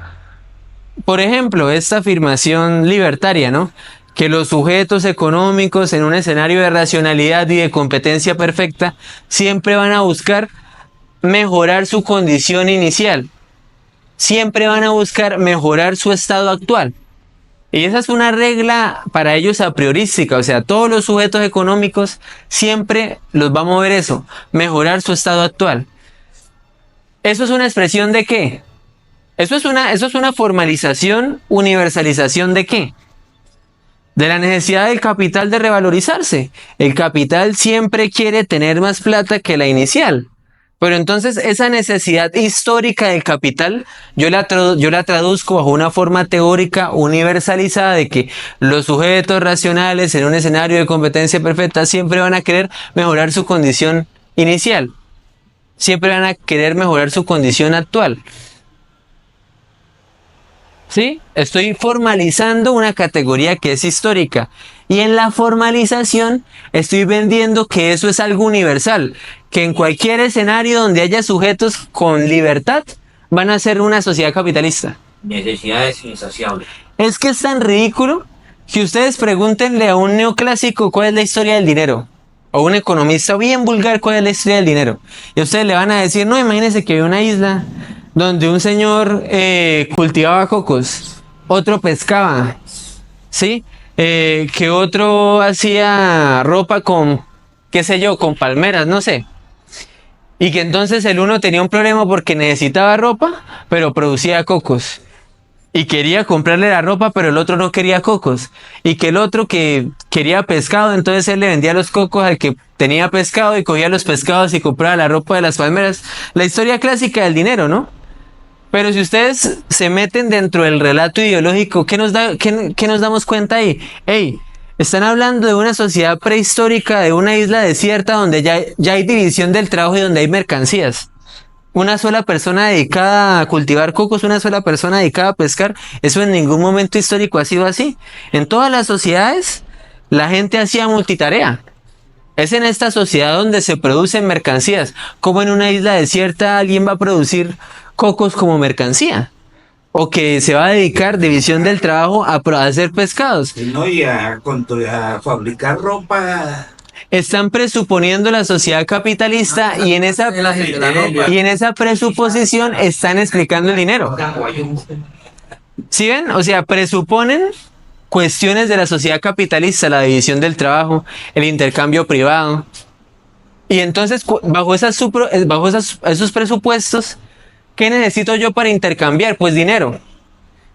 Por ejemplo, esta afirmación libertaria, ¿no? Que los sujetos económicos en un escenario de racionalidad y de competencia perfecta siempre van a buscar mejorar su condición inicial. Siempre van a buscar mejorar su estado actual. Y esa es una regla para ellos a priorística, o sea, todos los sujetos económicos siempre los va a mover eso, mejorar su estado actual. ¿Eso es una expresión de qué? Eso es una formalización, universalización de qué? De la necesidad del capital de revalorizarse. El capital siempre quiere tener más plata que la inicial. Pero entonces esa necesidad histórica del capital, yo la traduzco bajo una forma teórica universalizada de que los sujetos racionales en un escenario de competencia perfecta siempre van a querer mejorar su condición inicial. Siempre van a querer mejorar su condición actual. ¿Sí? Estoy formalizando una categoría que es histórica. Y en la formalización estoy vendiendo que eso es algo universal. Que en cualquier escenario donde haya sujetos con libertad, van a ser una sociedad capitalista. Necesidades insaciables. Es que es tan ridículo que ustedes pregúntenle a un neoclásico cuál es la historia del dinero. O un economista bien vulgar cuál es la historia del dinero. Y ustedes le van a decir, no, imagínense que había una isla donde un señor cultivaba cocos, otro pescaba, ¿sí? Que otro hacía ropa con, qué sé yo, con palmeras, no sé. Y que entonces el uno tenía un problema porque necesitaba ropa, pero producía cocos. Y quería comprarle la ropa, pero el otro no quería cocos. Y que el otro que quería pescado, entonces él le vendía los cocos al que tenía pescado y cogía los pescados y compraba la ropa de las palmeras. La historia clásica del dinero, ¿no? Pero si ustedes se meten dentro del relato ideológico, ¿qué nos damos cuenta ahí? Hey, están hablando de una sociedad prehistórica, de una isla desierta donde ya hay división del trabajo y donde hay mercancías. Una sola persona dedicada a cultivar cocos, una sola persona dedicada a pescar. Eso en ningún momento histórico ha sido así. En todas las sociedades, la gente hacía multitarea. Es en esta sociedad donde se producen mercancías. Como en una isla desierta alguien va a producir cocos como mercancía. O que se va a dedicar, división del trabajo, a hacer pescados. No, y a fabricar ropa. Están presuponiendo la sociedad capitalista y en esa presuposición están explicando el dinero. ¿Sí ven? O sea, presuponen cuestiones de la sociedad capitalista, la división del trabajo, el intercambio privado. Y entonces, bajo esos presupuestos, ¿qué necesito yo para intercambiar? Pues dinero.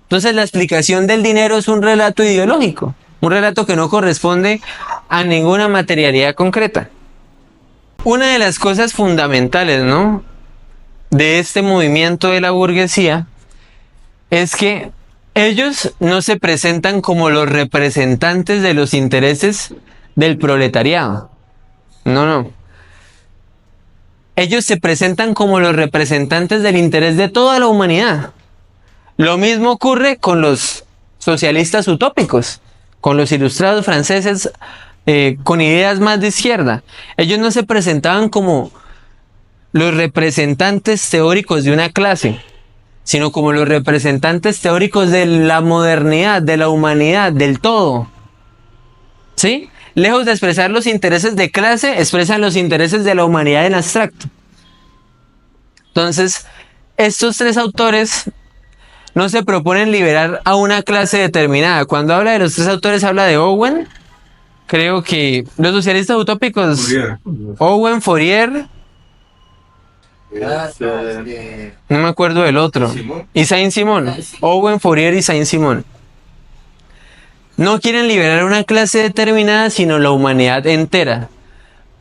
Entonces la explicación del dinero es un relato ideológico, un relato que no corresponde a ninguna materialidad concreta. Una de las cosas fundamentales, ¿no?, de este movimiento de la burguesía es que ellos no se presentan como los representantes de los intereses del proletariado. No, no. Ellos se presentan como los representantes del interés de toda la humanidad. Lo mismo ocurre con los socialistas utópicos, con los ilustrados franceses con ideas más de izquierda. Ellos no se presentaban como los representantes teóricos de una clase, sino como los representantes teóricos de la modernidad, de la humanidad, del todo. ¿Sí? Lejos de expresar los intereses de clase, expresan los intereses de la humanidad en abstracto. Entonces, estos tres autores no se proponen liberar a una clase determinada. Cuando habla de los tres autores, habla de Owen, creo que los socialistas utópicos, Fourier. Owen, Fourier, no me acuerdo del otro, Simón. y Saint-Simon. Owen, Fourier y Saint-Simon. No quieren liberar una clase determinada, sino la humanidad entera.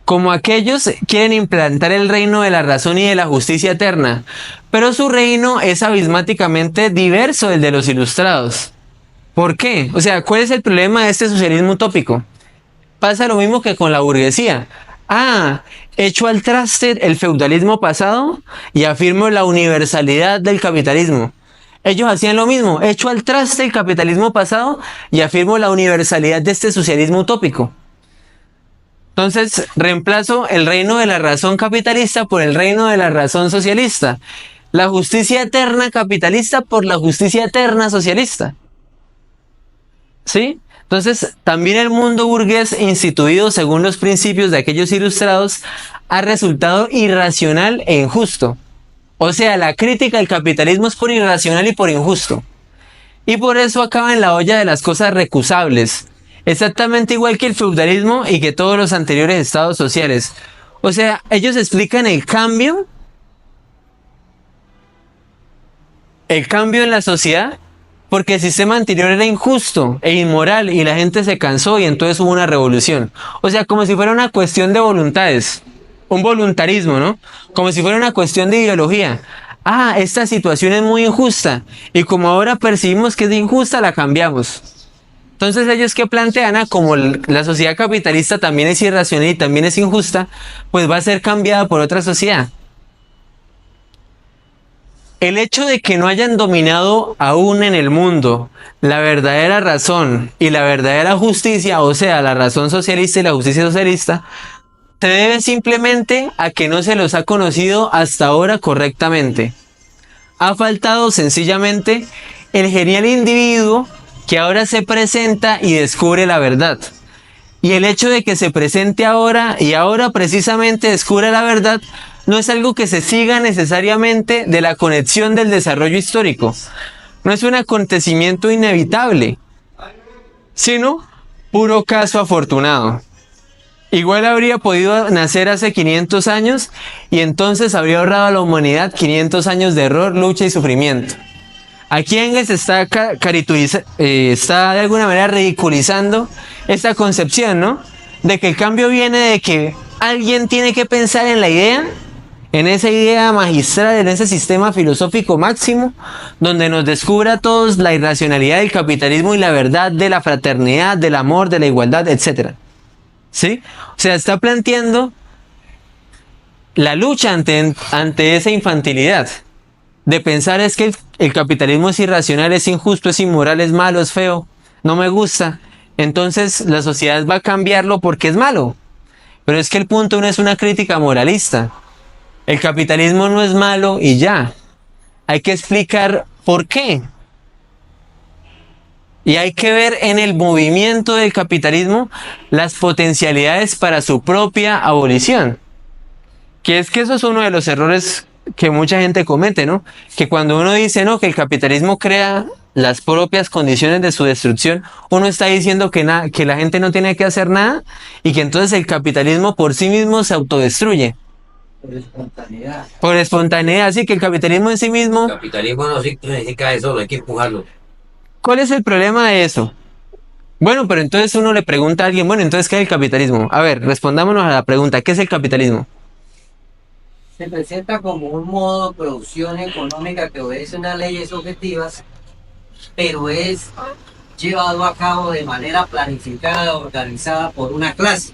Como aquellos quieren implantar el reino de la razón y de la justicia eterna, pero su reino es abismáticamente diverso del de los ilustrados. ¿Por qué? O sea, ¿cuál es el problema de este socialismo utópico? Pasa lo mismo que con la burguesía. Echo al traste el feudalismo pasado y afirmo la universalidad del capitalismo. Ellos hacían lo mismo, echo al traste el capitalismo pasado y afirmo la universalidad de este socialismo utópico. Entonces, reemplazo el reino de la razón capitalista por el reino de la razón socialista. La justicia eterna capitalista por la justicia eterna socialista. ¿Sí? Entonces, también el mundo burgués instituido según los principios de aquellos ilustrados ha resultado irracional e injusto. O sea, la crítica al capitalismo es por irracional y por injusto. Y por eso acaba en la olla de las cosas recusables. Exactamente igual que el feudalismo y que todos los anteriores estados sociales. O sea, ellos explican el cambio en la sociedad porque el sistema anterior era injusto e inmoral y la gente se cansó y entonces hubo una revolución. O sea, como si fuera una cuestión de voluntades, un voluntarismo, ¿no? Como si fuera una cuestión de ideología. Esta situación es muy injusta y como ahora percibimos que es injusta, la cambiamos. Entonces ellos que plantean, como la sociedad capitalista también es irracional y también es injusta, pues va a ser cambiada por otra sociedad. El hecho de que no hayan dominado aún en el mundo la verdadera razón y la verdadera justicia, o sea, la razón socialista y la justicia socialista, se debe simplemente a que no se los ha conocido hasta ahora correctamente. Ha faltado sencillamente el genial individuo que ahora se presenta y descubre la verdad. Y el hecho de que se presente ahora y ahora precisamente descubre la verdad no es algo que se siga necesariamente de la conexión del desarrollo histórico. No es un acontecimiento inevitable, sino puro caso afortunado. Igual habría podido nacer hace 500 años y entonces habría ahorrado a la humanidad 500 años de error, lucha y sufrimiento. Aquí Engels está de alguna manera ridiculizando esta concepción, ¿no? De que el cambio viene de que alguien tiene que pensar en la idea, en esa idea magistral, en ese sistema filosófico máximo, donde nos descubra a todos la irracionalidad del capitalismo y la verdad de la fraternidad, del amor, de la igualdad, etc. ¿Sí? O sea, está planteando la lucha ante esa infantilidad. De pensar es que el capitalismo es irracional, es injusto, es inmoral, es malo, es feo, no me gusta. Entonces la sociedad va a cambiarlo porque es malo. Pero es que el punto no es una crítica moralista. El capitalismo no es malo y ya. Hay que explicar por qué. Y hay que ver en el movimiento del capitalismo las potencialidades para su propia abolición. Que es que eso es uno de los errores que mucha gente comete, ¿no? Que cuando uno dice, no, que el capitalismo crea las propias condiciones de su destrucción, uno está diciendo que la gente no tiene que hacer nada y que entonces el capitalismo por sí mismo se autodestruye. Por espontaneidad. Por espontaneidad, así que el capitalismo en sí mismo... El capitalismo no significa eso, hay que empujarlo. ¿Cuál es el problema de eso? Bueno, pero entonces uno le pregunta a alguien, bueno, entonces, ¿qué es el capitalismo? A ver, respondámonos a la pregunta, ¿qué es el capitalismo? Se presenta como un modo de producción económica que obedece unas leyes objetivas, pero es llevado a cabo de manera planificada, organizada por una clase.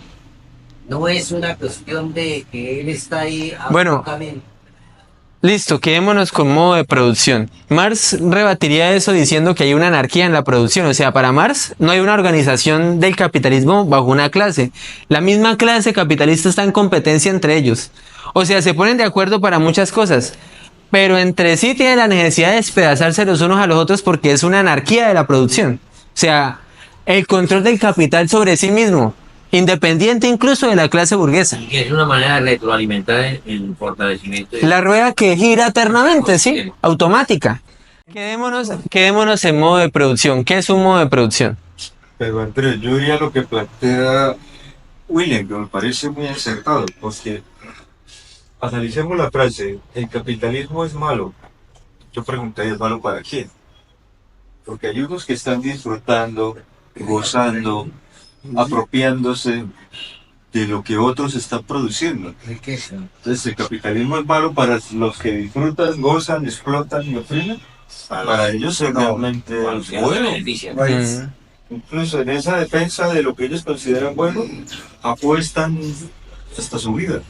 No es una cuestión de que él está ahí Bueno. absolutamente. Listo, quedémonos con modo de producción. Marx rebatiría eso diciendo que hay una anarquía en la producción. O sea, para Marx no hay una organización del capitalismo bajo una clase. La misma clase capitalista está en competencia entre ellos. O sea, se ponen de acuerdo para muchas cosas, pero entre sí tienen la necesidad de despedazarse los unos a los otros porque es una anarquía de la producción. O sea, el control del capital sobre sí mismo, independiente incluso de la clase burguesa. Que es una manera de retroalimentar el fortalecimiento. La rueda que gira eternamente, ¿sí? Automática. Quedémonos en modo de producción. ¿Qué es un modo de producción? Pero Andrés, yo diría lo que plantea William, que me parece muy acertado, porque analicemos la frase, el capitalismo es malo. Yo pregunté, ¿es malo para quién? Porque hay unos que están disfrutando, gozando, apropiándose de lo que otros están produciendo. Riqueza. Entonces, ¿el capitalismo es malo para los que disfrutan, gozan, explotan y oprimen? Para ellos es realmente bueno. Pues, Incluso en esa defensa de lo que ellos consideran bueno, apuestan hasta su vida.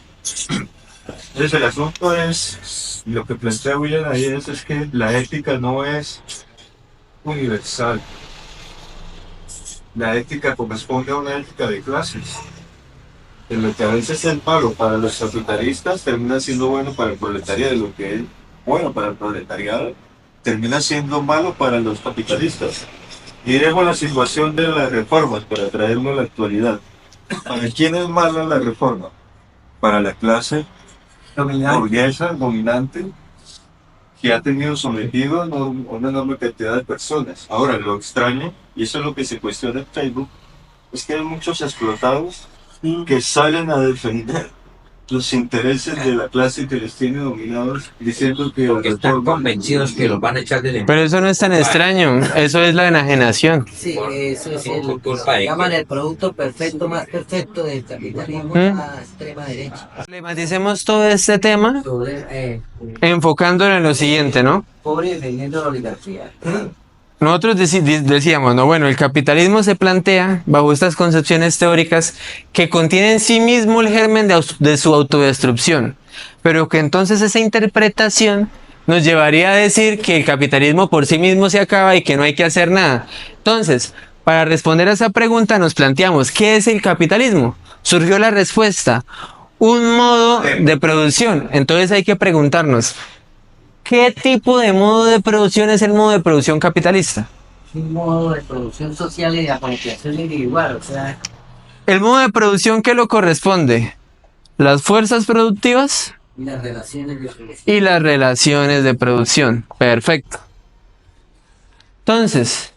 Entonces el asunto es, lo que plantea William ahí es que la ética no es universal. La ética corresponde a una ética de clases. En lo que a veces es malo para los capitalistas termina siendo bueno para el proletariado, lo que es bueno para el proletariado termina siendo malo para los capitalistas. Y diremos la situación de las reformas para traerlo a la actualidad. ¿Para quién es mala la reforma? Para la clase dominante. burguesa, dominante, que ha tenido sometido a una enorme cantidad de personas. Ahora, lo extraño, y eso es lo que se cuestiona en Facebook, es que hay muchos explotados que salen a defender los intereses de la clase que les tiene dominados, diciendo que Porque la están reforma- convencidos que los van a echar del empleo. Pero eso no es tan extraño. Eso es la enajenación. Sí, eso es por el, culpa de llaman que- el producto perfecto, más perfecto del capitalismo, ¿Mm? la extrema derecha. Problematicemos todo este tema Sobre, enfocándolo en lo siguiente, ¿no? pobre defendiendo la oligarquía. Nosotros decíamos, no, bueno, el capitalismo se plantea bajo estas concepciones teóricas que contiene en sí mismo el germen de su autodestrucción, pero que entonces esa interpretación nos llevaría a decir que el capitalismo por sí mismo se acaba y que no hay que hacer nada. Entonces, para responder a esa pregunta nos planteamos, ¿qué es el capitalismo? Surgió la respuesta, un modo de producción. Entonces hay que preguntarnos, ¿qué tipo de modo de producción es el modo de producción capitalista? Un modo de producción social y de apropiación individual, o sea, El modo de producción que lo corresponde, las fuerzas productivas y las relaciones de producción. y las relaciones de producción. Perfecto. Entonces,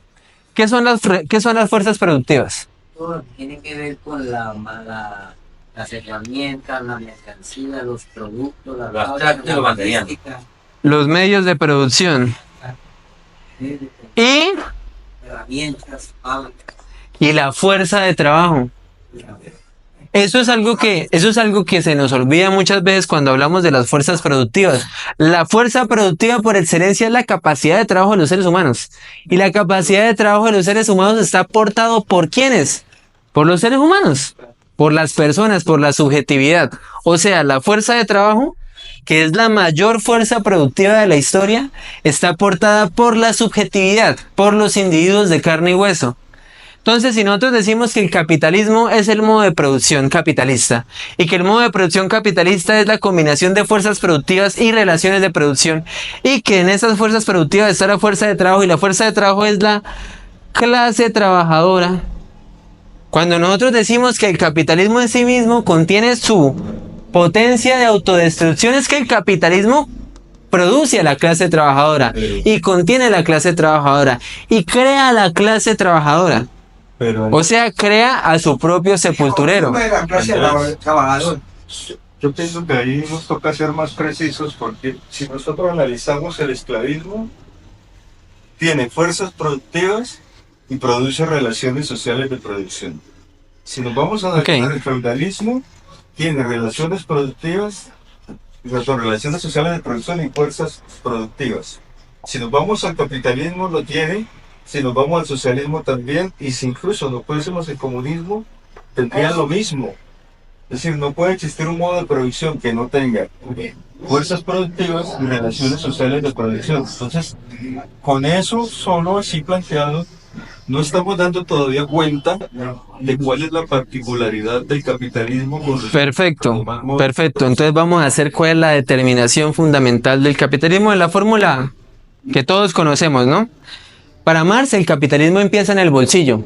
¿qué son las fuerzas productivas? Todo lo que tiene que ver con las herramientas, la mercancía, los productos, la Lo fábrica, abstracto y lo la material. logística, Los medios de producción y, herramientas, fábricas. y la fuerza de trabajo. Eso es algo que se nos olvida muchas veces cuando hablamos de las fuerzas productivas. La fuerza productiva por excelencia es la capacidad de trabajo de los seres humanos. Y la capacidad de trabajo de los seres humanos está aportado ¿por quiénes? Por los seres humanos, por las personas, por la subjetividad. O sea, la fuerza de trabajo, que es la mayor fuerza productiva de la historia, está aportada por la subjetividad, por los individuos de carne y hueso. Entonces, si nosotros decimos que el capitalismo es el modo de producción capitalista y que el modo de producción capitalista es la combinación de fuerzas productivas y relaciones de producción y que en esas fuerzas productivas está la fuerza de trabajo y la fuerza de trabajo es la clase trabajadora. Cuando nosotros decimos que el capitalismo en sí mismo contiene su potencia de autodestrucción, es que el capitalismo produce a la clase trabajadora y contiene a la clase trabajadora y crea a la clase trabajadora. Pero O sea, crea a su propio sepulturero. De la clase trabajadora. yo pienso que ahí nos toca ser más precisos porque si nosotros analizamos el esclavismo, tiene fuerzas productivas y produce relaciones sociales de producción. Si nos vamos a analizar Ok. el feudalismo, tiene relaciones productivas, son relaciones sociales de producción y fuerzas productivas. Si nos vamos al capitalismo, lo tiene. Si nos vamos al socialismo también, y si incluso nos fuésemos al comunismo, tendría lo mismo. Es decir, no puede existir un modo de producción que no tenga fuerzas productivas y relaciones sociales de producción. Entonces, con eso solo así planteado, no estamos dando todavía cuenta de cuál es la particularidad del capitalismo con respecto a los Perfecto, demás modos. perfecto. Entonces vamos a hacer cuál es la determinación fundamental del capitalismo en la fórmula que todos conocemos, ¿no? Para Marx el capitalismo empieza en el bolsillo.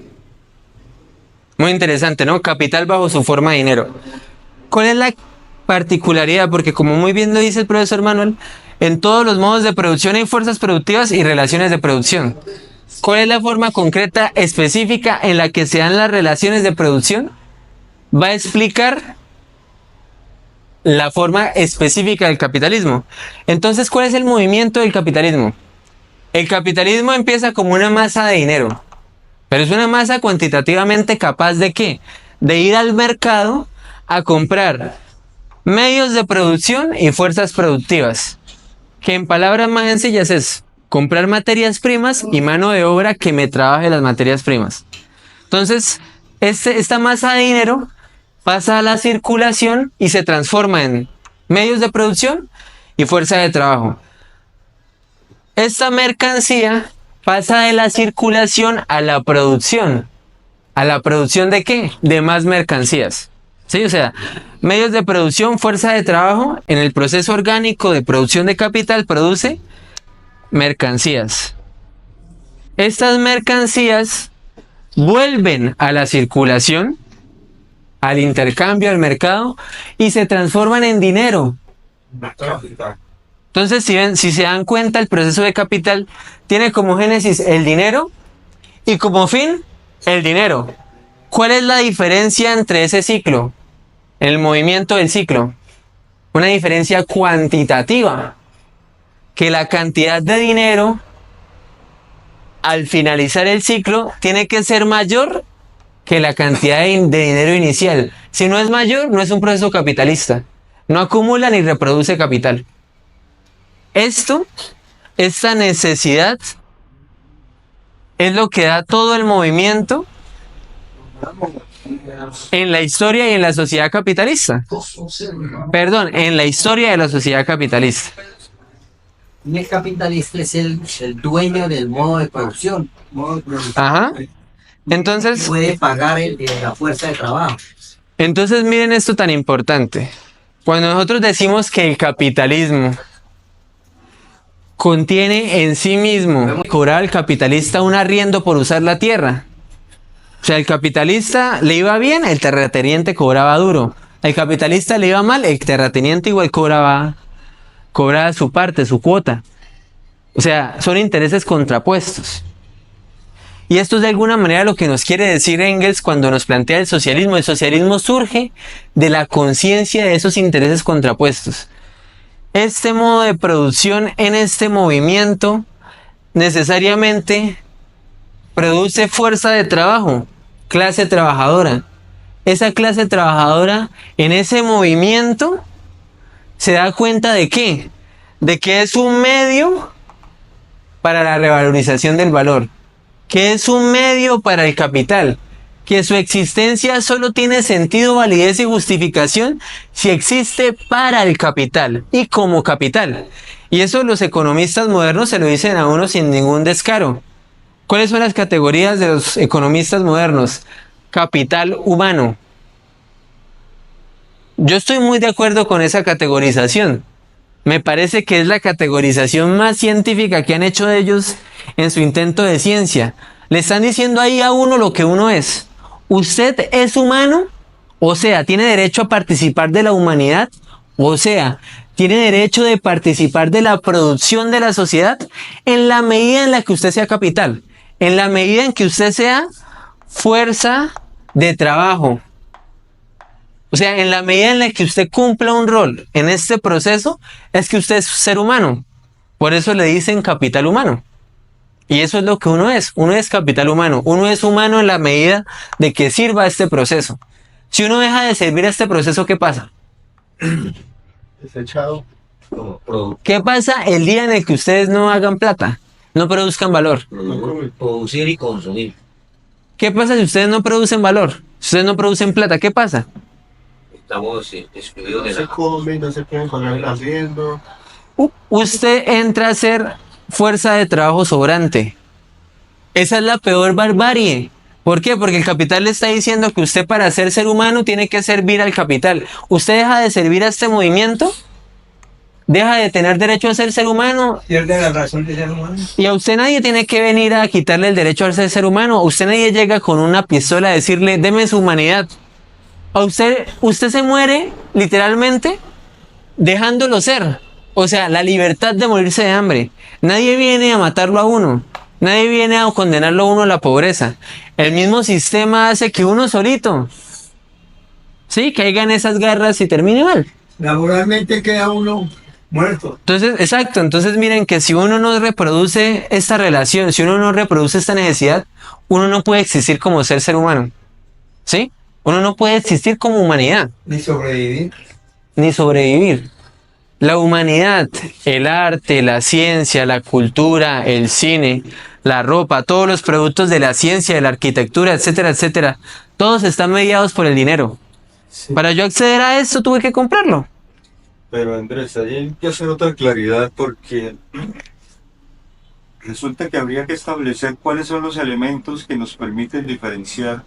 Muy interesante, ¿no? Capital bajo su forma de dinero. ¿Cuál es la particularidad? Porque como muy bien lo dice el profesor Manuel, en todos los modos de producción hay fuerzas productivas y relaciones de producción. ¿Cuál es la forma concreta, específica en la que se dan las relaciones de producción? Va a explicar la forma específica del capitalismo. Entonces, ¿cuál es el movimiento del capitalismo? El capitalismo empieza como una masa de dinero, pero es una masa cuantitativamente capaz de ¿qué? De ir al mercado a comprar medios de producción y fuerzas productivas, que en palabras más sencillas es comprar materias primas y mano de obra que me trabaje las materias primas. Entonces, esta masa de dinero pasa a la circulación y se transforma en medios de producción y fuerza de trabajo. Esta mercancía pasa de la circulación a la producción. ¿A la producción de qué? De más mercancías. ¿Sí? O sea, medios de producción, fuerza de trabajo, en el proceso orgánico de producción de capital produce mercancías. Estas mercancías vuelven a la circulación, al intercambio, al mercado, y se transforman en dinero. Entonces, si se dan cuenta, el proceso de capital tiene como génesis el dinero y como fin el dinero. ¿Cuál es la diferencia entre ese ciclo? El movimiento del ciclo. Una diferencia cuantitativa. Que la cantidad de dinero al finalizar el ciclo tiene que ser mayor que la cantidad de dinero inicial. Si no es mayor, no es un proceso capitalista. No acumula ni reproduce capital. Esta necesidad es lo que da todo el movimiento en la historia y en la sociedad capitalista. Perdón, en la historia de la sociedad capitalista. Y el capitalista es el dueño del modo de producción. Ajá. Entonces, Puede pagar la fuerza de trabajo. entonces miren esto tan importante. Cuando nosotros decimos que el capitalismo contiene en sí mismo cobrar al capitalista un arriendo por usar la tierra. O sea, el capitalista le iba bien, el terrateniente cobraba duro. El capitalista le iba mal, el terrateniente igual cobraba su parte, su cuota. O sea, son intereses contrapuestos. Y esto es de alguna manera lo que nos quiere decir Engels cuando nos plantea el socialismo. El socialismo surge de la conciencia de esos intereses contrapuestos. Este modo de producción en este movimiento necesariamente produce fuerza de trabajo, clase trabajadora. Esa clase trabajadora en ese movimiento se da cuenta de ¿qué? De que es un medio para la revalorización del valor, que es un medio para el capital, que su existencia solo tiene sentido, validez y justificación si existe para el capital y como capital. Y eso los economistas modernos se lo dicen a uno sin ningún descaro. ¿Cuáles son las categorías de los economistas modernos? Capital humano. Yo estoy muy de acuerdo con esa categorización. Me parece que es la categorización más científica que han hecho ellos en su intento de ciencia. Le están diciendo ahí a uno lo que uno es. Usted es humano, o sea, tiene derecho a participar de la humanidad, o sea, tiene derecho de participar de la producción de la sociedad en la medida en la que usted sea capital, en la medida en que usted sea fuerza de trabajo. O sea, en la medida en la que usted cumpla un rol en este proceso, es que usted es ser humano. Por eso le dicen capital humano. Y eso es lo que uno es. Uno es capital humano. Uno es humano en la medida de que sirva a este proceso. Si uno deja de servir a este proceso, ¿qué pasa? Desechado. ¿Qué pasa el día en el que ustedes no hagan plata? No produzcan valor. Producir y consumir. ¿Qué pasa si ustedes no producen valor? Si ustedes no producen plata, ¿qué pasa? estamos excluidos No de se la... come, no se pueden pagar el arriendo. Usted entra a ser fuerza de trabajo sobrante. Esa es la peor barbarie. ¿Por qué? Porque el capital le está diciendo que usted para ser ser humano tiene que servir al capital. Usted deja de servir a este movimiento, deja de tener derecho a ser ser humano, Pierde la razón de ser humano. y a usted nadie tiene que venir a quitarle el derecho a ser humano. A usted nadie llega con una pistola a decirle, deme su humanidad. A usted se muere literalmente dejándolo ser. O sea, la libertad de morirse de hambre. Nadie viene a matarlo a uno. Nadie viene a condenarlo a uno a la pobreza. El mismo sistema hace que uno solito, sí, caiga en esas garras y termine mal. Laboralmente queda uno muerto. Entonces, exacto. Entonces miren que si uno no reproduce esta relación, si uno no reproduce esta necesidad, uno no puede existir como ser humano. ¿Sí? Uno no puede existir como humanidad, Ni sobrevivir. ni sobrevivir. La humanidad, el arte, la ciencia, la cultura, el cine, la ropa, todos los productos de la ciencia, de la arquitectura, etcétera, etcétera, todos están mediados por el dinero. Para yo acceder a esto tuve que comprarlo. Pero Andrés, ahí hay que hacer otra claridad porque resulta que habría que establecer cuáles son los elementos que nos permiten diferenciar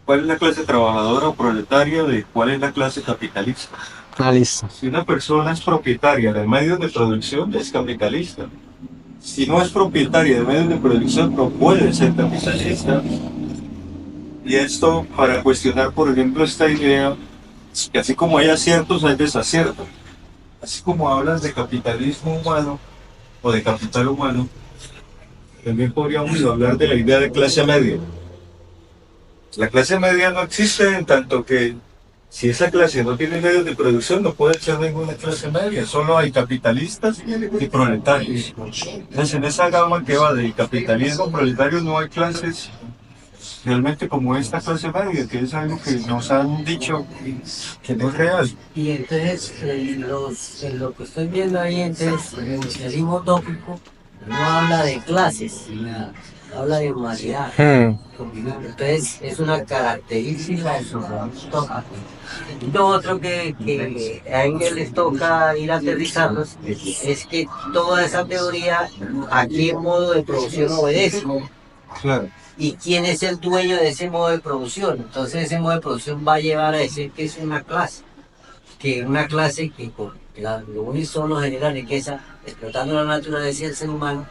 cuál es la clase trabajadora o proletaria de cuál es la clase capitalista. Ah, listo. Si una persona es propietaria de medios de producción, es capitalista. Si no es propietaria de medios de producción, no puede ser capitalista. Y esto para cuestionar, por ejemplo, esta idea que así como hay aciertos, hay desaciertos. Así como hablas de capitalismo humano o de capital humano, también podríamos hablar de la idea de clase media. La clase media no existe en tanto que si esa clase no tiene medios de producción, no puede ser ninguna clase media, solo hay capitalistas y proletarios. Entonces, en esa gama que va del capitalismo proletario no hay clases realmente como esta clase media, que es algo que nos han dicho que no es real. Y entonces, en lo que estoy viendo ahí, entonces, el socialismo utópico no habla de clases, habla de humanidad. Entonces, es una característica del socialismo utópico. Lo otro que a ellos les toca ir aterrizarlos es que toda esa teoría, ¿a qué modo de producción obedece? Claro. ¿Y quién es el dueño de ese modo de producción? Entonces ese modo de producción va a llevar a decir que es una clase, que lo único solo genera riqueza, explotando la naturaleza del ser humano,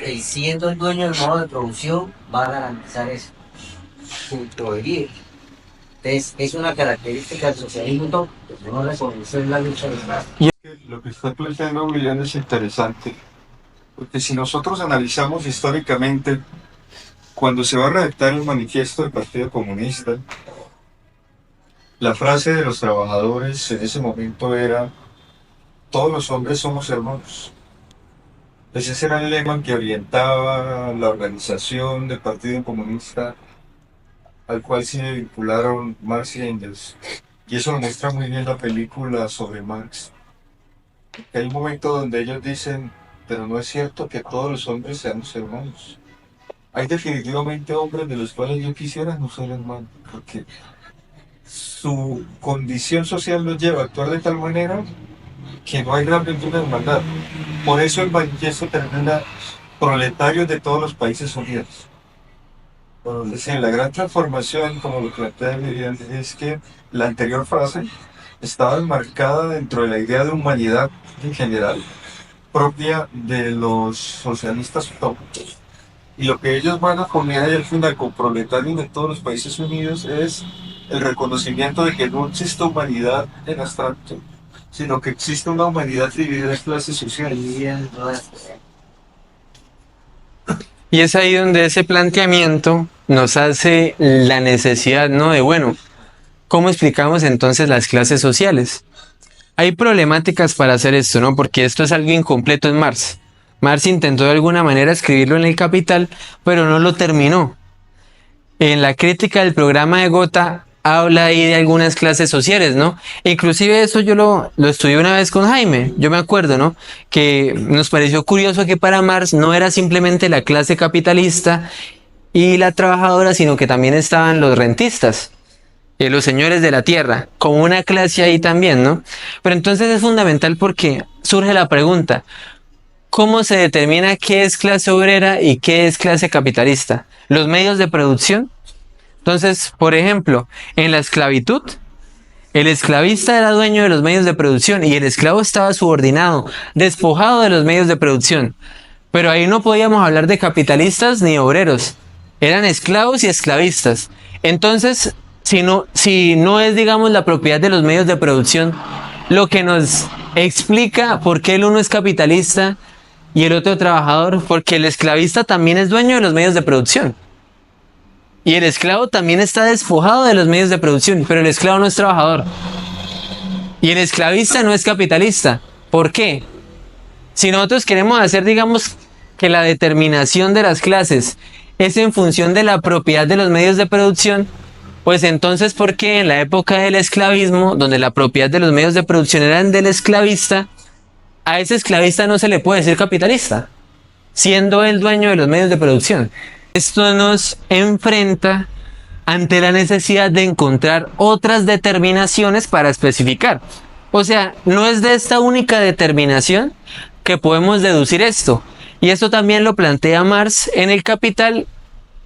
y siendo el dueño del modo de producción, va a garantizar eso, junto vivir. Entonces es una característica del socialismo utópico, no reconocer la lucha de clases. Lo que está planteando William es interesante, porque si nosotros analizamos históricamente, cuando se va a redactar el manifiesto del Partido Comunista, la frase de los trabajadores en ese momento era: todos los hombres somos hermanos. Ese era el lema que orientaba la organización del Partido Comunista, al cual se vincularon Marx y Engels. Y eso lo muestra muy bien la película sobre Marx. Que hay un momento donde ellos dicen: pero no es cierto que todos los hombres seamos hermanos. Hay definitivamente hombres de los cuales yo quisiera no ser hermano, porque su condición social los lleva a actuar de tal manera que no hay realmente una hermandad. Por eso el manifiesto termina: proletarios de todos los países unidos. Entonces, en la gran transformación, como lo plantea Miriam, es que la anterior frase estaba enmarcada dentro de la idea de humanidad en general, propia de los socialistas utópicos. Y lo que ellos van a poner ahí al final con proletarios de todos los países unidos es el reconocimiento de que no existe humanidad en abstracto, sino que existe una humanidad dividida en clases sociales. Y es ahí donde ese planteamiento nos hace la necesidad, ¿no? De, bueno, ¿cómo explicamos entonces las clases sociales? Hay problemáticas para hacer esto, ¿no? Porque esto es algo incompleto en Marx. Marx intentó de alguna manera escribirlo en El Capital, pero no lo terminó. En la crítica del programa de Gotha habla ahí de algunas clases sociales, ¿no? Inclusive eso yo lo estudié una vez con Jaime, yo me acuerdo, ¿no? Que nos pareció curioso que para Marx no era simplemente la clase capitalista y la trabajadora, sino que también estaban los rentistas. los señores de la tierra, como una clase ahí también, ¿no? Pero entonces es fundamental porque surge la pregunta, ¿cómo se determina qué es clase obrera y qué es clase capitalista? ¿Los medios de producción? Entonces, por ejemplo, en la esclavitud, el esclavista era dueño de los medios de producción y el esclavo estaba subordinado, despojado de los medios de producción. Pero ahí no podíamos hablar de capitalistas ni obreros. Eran esclavos y esclavistas. Entonces, si no es, digamos, la propiedad de los medios de producción, lo que nos explica por qué el uno es capitalista y el otro trabajador, porque el esclavista también es dueño de los medios de producción. Y el esclavo también está despojado de los medios de producción, pero el esclavo no es trabajador. Y el esclavista no es capitalista. ¿Por qué? Si nosotros queremos hacer, digamos, que la determinación de las clases es en función de la propiedad de los medios de producción, pues entonces, ¿por qué en la época del esclavismo, donde la propiedad de los medios de producción eran del esclavista, a ese esclavista no se le puede decir capitalista, siendo él dueño de los medios de producción? Esto nos enfrenta ante la necesidad de encontrar otras determinaciones para especificar. O sea, no es de esta única determinación que podemos deducir esto. Y esto también lo plantea Marx en el Capital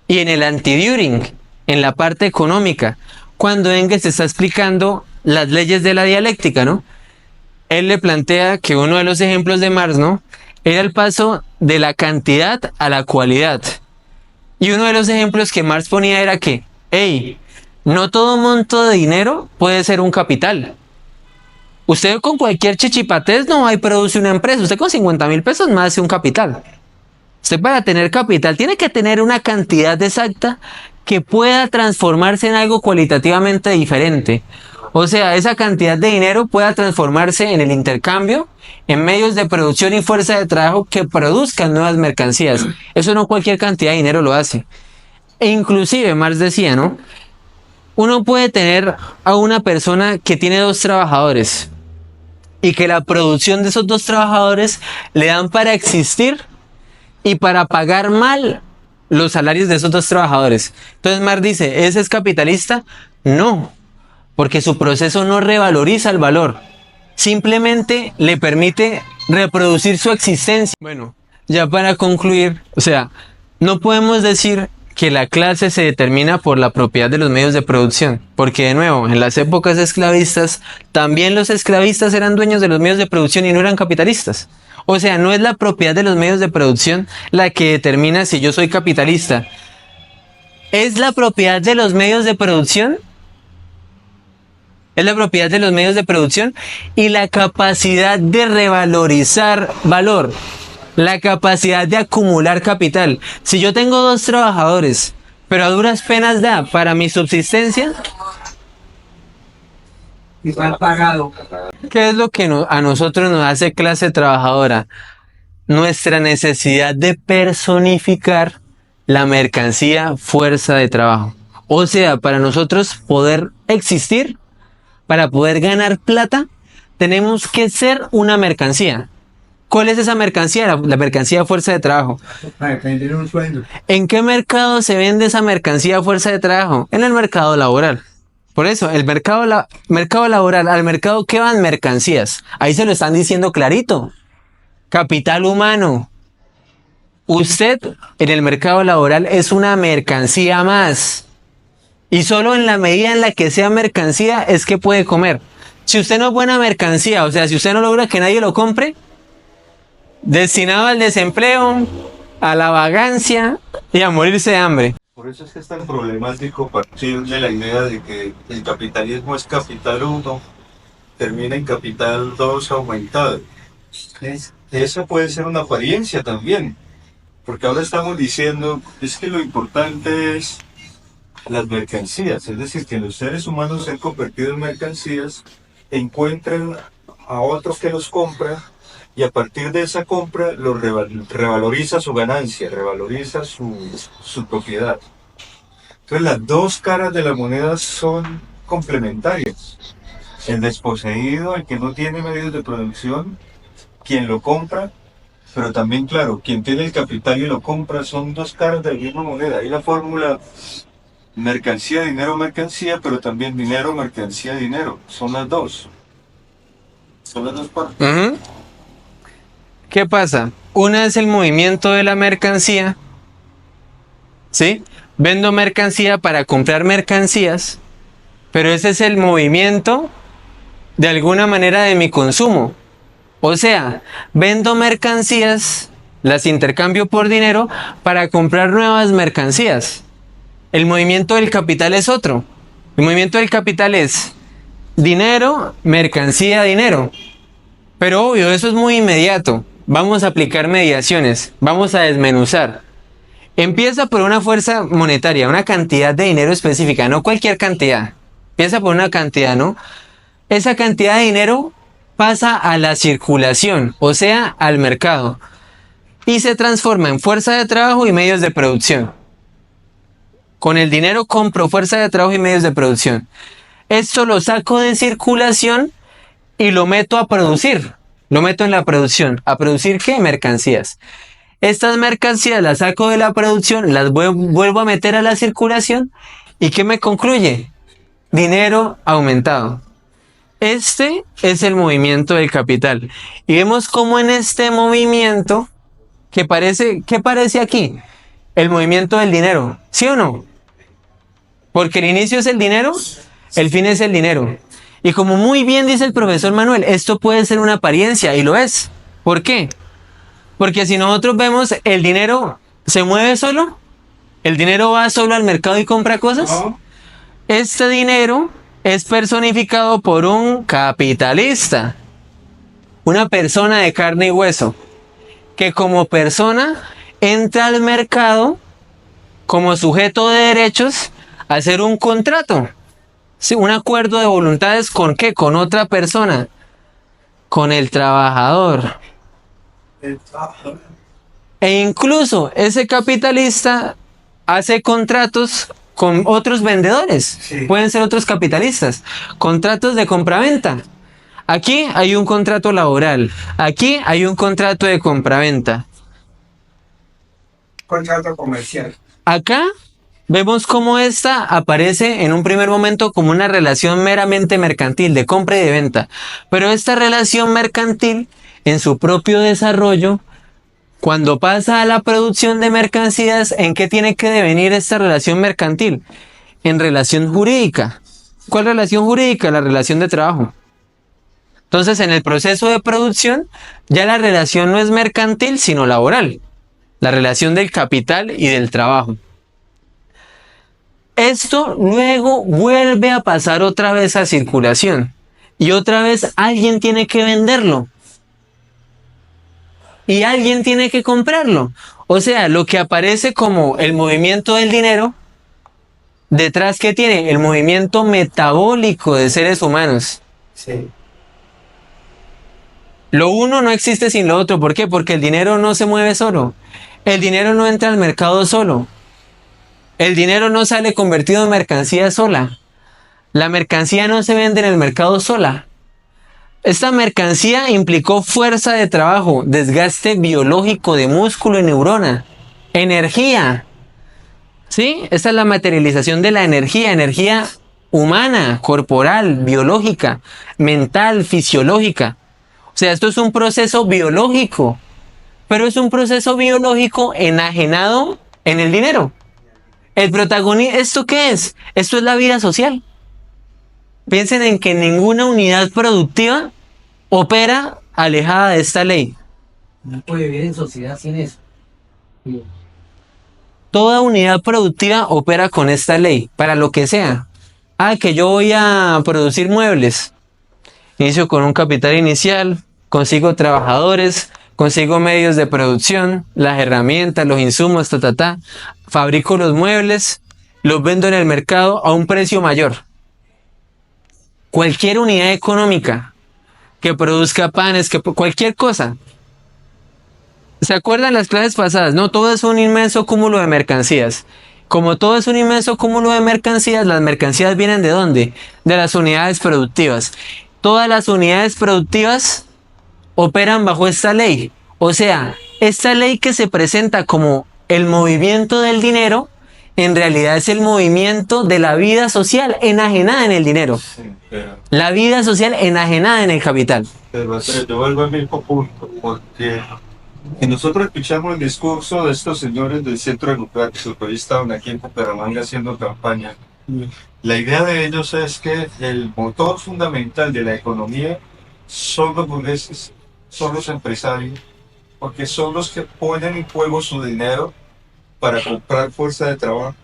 y en el Anti-Düring, en la parte económica, cuando Engels está explicando las leyes de la dialéctica, ¿no? Él le plantea que uno de los ejemplos de Marx, ¿no?, era el paso de la cantidad a la cualidad. Y uno de los ejemplos que Marx ponía era que, no todo monto de dinero puede ser un capital. Usted con cualquier chichipatés no va y produce una empresa. Usted con 50.000 pesos más hace un capital. Usted, para tener capital, tiene que tener una cantidad exacta que pueda transformarse en algo cualitativamente diferente. O sea, esa cantidad de dinero pueda transformarse en el intercambio, en medios de producción y fuerza de trabajo que produzcan nuevas mercancías. Eso no cualquier cantidad de dinero lo hace. E inclusive Marx decía, ¿no?, uno puede tener a una persona que tiene 2 trabajadores y que la producción de esos 2 trabajadores le dan para existir y para pagar mal los salarios de esos 2 trabajadores. Entonces Marx dice, ¿ese es capitalista? No, porque su proceso no revaloriza el valor, simplemente le permite reproducir su existencia. Bueno, ya para concluir, o sea, no podemos decir que la clase se determina por la propiedad de los medios de producción, porque de nuevo, en las épocas esclavistas, también los esclavistas eran dueños de los medios de producción y no eran capitalistas. O sea, no es la propiedad de los medios de producción la que determina si yo soy capitalista. ¿Es la propiedad de los medios de producción? Es la propiedad de los medios de producción y la capacidad de revalorizar valor, la capacidad de acumular capital. Si yo tengo 2 trabajadores, pero a duras penas da para mi subsistencia, Y mal pagado. ¿qué es lo que a nosotros nos hace clase trabajadora? Nuestra necesidad de personificar la mercancía fuerza de trabajo. O sea, para nosotros poder existir, para poder ganar plata, tenemos que ser una mercancía. ¿Cuál es esa mercancía? La mercancía fuerza de trabajo. Para tener un sueldo. ¿En qué mercado se vende esa mercancía fuerza de trabajo? En el mercado laboral. Por eso, el mercado laboral, al mercado que van mercancías. Ahí se lo están diciendo clarito. Capital humano. Usted en el mercado laboral es una mercancía más. Y solo en la medida en la que sea mercancía es que puede comer. Si usted no es buena mercancía, o sea, si usted no logra que nadie lo compre, destinado al desempleo, a la vagancia y a morirse de hambre. Por eso es que es tan problemático partir de la idea de que el capitalismo es capital 1, termina en capital 2 aumentado. Esa puede ser una apariencia también, porque ahora estamos diciendo es que lo importante es las mercancías, es decir, que los seres humanos se han convertido en mercancías, encuentran a otro que los compra y a partir de esa compra los revaloriza su ganancia, revaloriza su propiedad. Entonces las 2 caras de la moneda son complementarias. El desposeído, el que no tiene medios de producción, quien lo compra, pero también, claro, quien tiene el capital y lo compra, son 2 caras de la misma moneda. Hay la fórmula mercancía, dinero, mercancía, pero también dinero, mercancía, dinero. Son las dos. Son las dos partes. Ujú. ¿Qué pasa? Una es el movimiento de la mercancía, ¿sí? Vendo mercancía para comprar mercancías, pero ese es el movimiento de alguna manera de mi consumo. O sea, vendo mercancías, las intercambio por dinero para comprar nuevas mercancías. El movimiento del capital es otro. El movimiento del capital es dinero, mercancía, dinero. Pero obvio, eso es muy inmediato. Vamos a aplicar mediaciones, vamos a desmenuzar. Empieza por una fuerza monetaria, una cantidad de dinero específica, no cualquier cantidad. Empieza por una cantidad, ¿no? Esa cantidad de dinero pasa a la circulación, o sea, al mercado, y se transforma en fuerza de trabajo y medios de producción. Con el dinero compro fuerza de trabajo y medios de producción. Esto lo saco de circulación y lo meto a producir. Lo meto en la producción. ¿A producir qué? Mercancías. Estas mercancías las saco de la producción, las vuelvo a meter a la circulación. ¿Y qué me concluye? Dinero aumentado. Este es el movimiento del capital. Y vemos cómo en este movimiento, ¿qué parece aquí? El movimiento del dinero. ¿Sí o no? Porque el inicio es el dinero, el fin es el dinero. Y como muy bien dice el profesor Manuel, esto puede ser una apariencia, y lo es. ¿Por qué? Porque si nosotros vemos, el dinero se mueve solo, el dinero va solo al mercado y compra cosas. Este dinero es personificado por un capitalista, una persona de carne y hueso, que como persona entra al mercado como sujeto de derechos a hacer un contrato. Sí, un acuerdo de voluntades, ¿con qué? Con otra persona, con el trabajador. E incluso ese capitalista hace contratos con otros vendedores. Sí. Pueden ser otros capitalistas. Contratos de compraventa. Aquí hay un contrato laboral. Aquí hay un contrato de compraventa. Contrato comercial. Acá vemos cómo esta aparece en un primer momento como una relación meramente mercantil, de compra y de venta. Pero esta relación mercantil, en su propio desarrollo, cuando pasa a la producción de mercancías, ¿en qué tiene que devenir esta relación mercantil? En relación jurídica. ¿Cuál relación jurídica? La relación de trabajo. Entonces, en el proceso de producción, ya la relación no es mercantil, sino laboral. La relación del capital y del trabajo. Esto luego vuelve a pasar otra vez a circulación. Y otra vez alguien tiene que venderlo. Y alguien tiene que comprarlo. O sea, lo que aparece como el movimiento del dinero, detrás que tiene el movimiento metabólico de seres humanos. Sí. Lo uno no existe sin lo otro. ¿Por qué? Porque el dinero no se mueve solo. El dinero no entra al mercado solo. El dinero no sale convertido en mercancía sola. La mercancía no se vende en el mercado sola. Esta mercancía implicó fuerza de trabajo, desgaste biológico de músculo y neurona, energía. ¿Sí? Esta es la materialización de la energía, energía humana, corporal, biológica, mental, fisiológica. O sea, esto es un proceso biológico, pero es un proceso biológico enajenado en el dinero. El protagonista, ¿esto qué es? Esto es la vida social. Piensen en que ninguna unidad productiva opera alejada de esta ley. No puede vivir en sociedad sin eso. Toda unidad productiva opera con esta ley, para lo que sea. Que yo voy a producir muebles. Inicio con un capital inicial, consigo trabajadores, consigo medios de producción, las herramientas, los insumos, fabrico los muebles, los vendo en el mercado a un precio mayor. Cualquier unidad económica que produzca panes, cualquier cosa. ¿Se acuerdan las clases pasadas? No, todo es un inmenso cúmulo de mercancías. Como todo es un inmenso cúmulo de mercancías, las mercancías vienen ¿de dónde? De las unidades productivas. Todas las unidades productivas operan bajo esta ley. O sea, esta ley que se presenta como el movimiento del dinero, en realidad es el movimiento de la vida social enajenada en el dinero. Sí, pero, La vida social enajenada en el capital. pero yo vuelvo al mismo punto, porque si nosotros escuchamos el discurso de estos señores del Centro Democrático que hoy estaban aquí en Bucaramanga haciendo campaña, la idea de ellos es que el motor fundamental de la economía son los burgueses, son los empresarios, porque son los que ponen en juego su dinero para comprar fuerza de trabajo.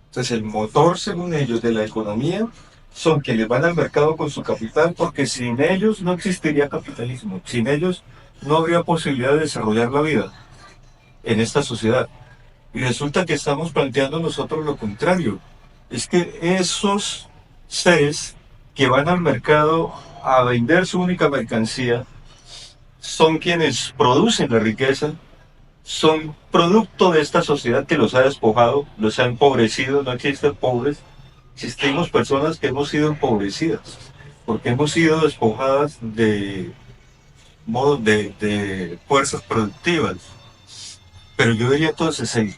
Entonces el motor, según ellos, de la economía son quienes van al mercado con su capital, porque sin ellos no existiría capitalismo, sin ellos no habría posibilidad de desarrollar la vida en esta sociedad. Y resulta que estamos planteando nosotros lo contrario. Es que esos seres que van al mercado a vender su única mercancía son quienes producen la riqueza, son producto de esta sociedad que los ha despojado, los ha empobrecido. No existen pobres, existimos personas que hemos sido empobrecidas, porque hemos sido despojadas de fuerzas productivas. Pero yo diría entonces, el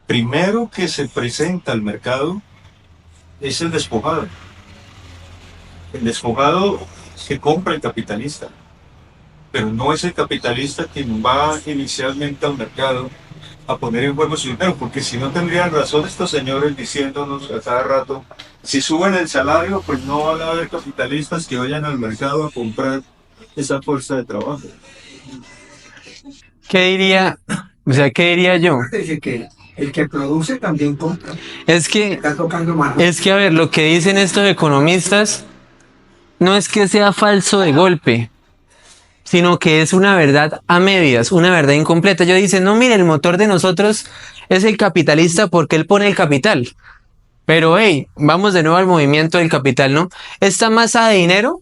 primero que se presenta al mercado es el despojado. El despojado que compra el capitalista, pero no es el capitalista quien va inicialmente al mercado a poner en juego su dinero, porque si no tendrían razón estos señores diciéndonos a cada rato, si suben el salario, pues no van a haber capitalistas que vayan al mercado a comprar esa fuerza de trabajo. ¿Qué diría? O sea, ¿qué diría yo? Dice que el que produce también compra. Es que, Está tocando mano. a ver, lo que dicen estos economistas no es que sea falso de golpe, sino que es una verdad a medias, una verdad incompleta. Ellos dicen, no, mire, el motor de nosotros es el capitalista porque él pone el capital. Pero, hey, vamos de nuevo al movimiento del capital, ¿no? Esta masa de dinero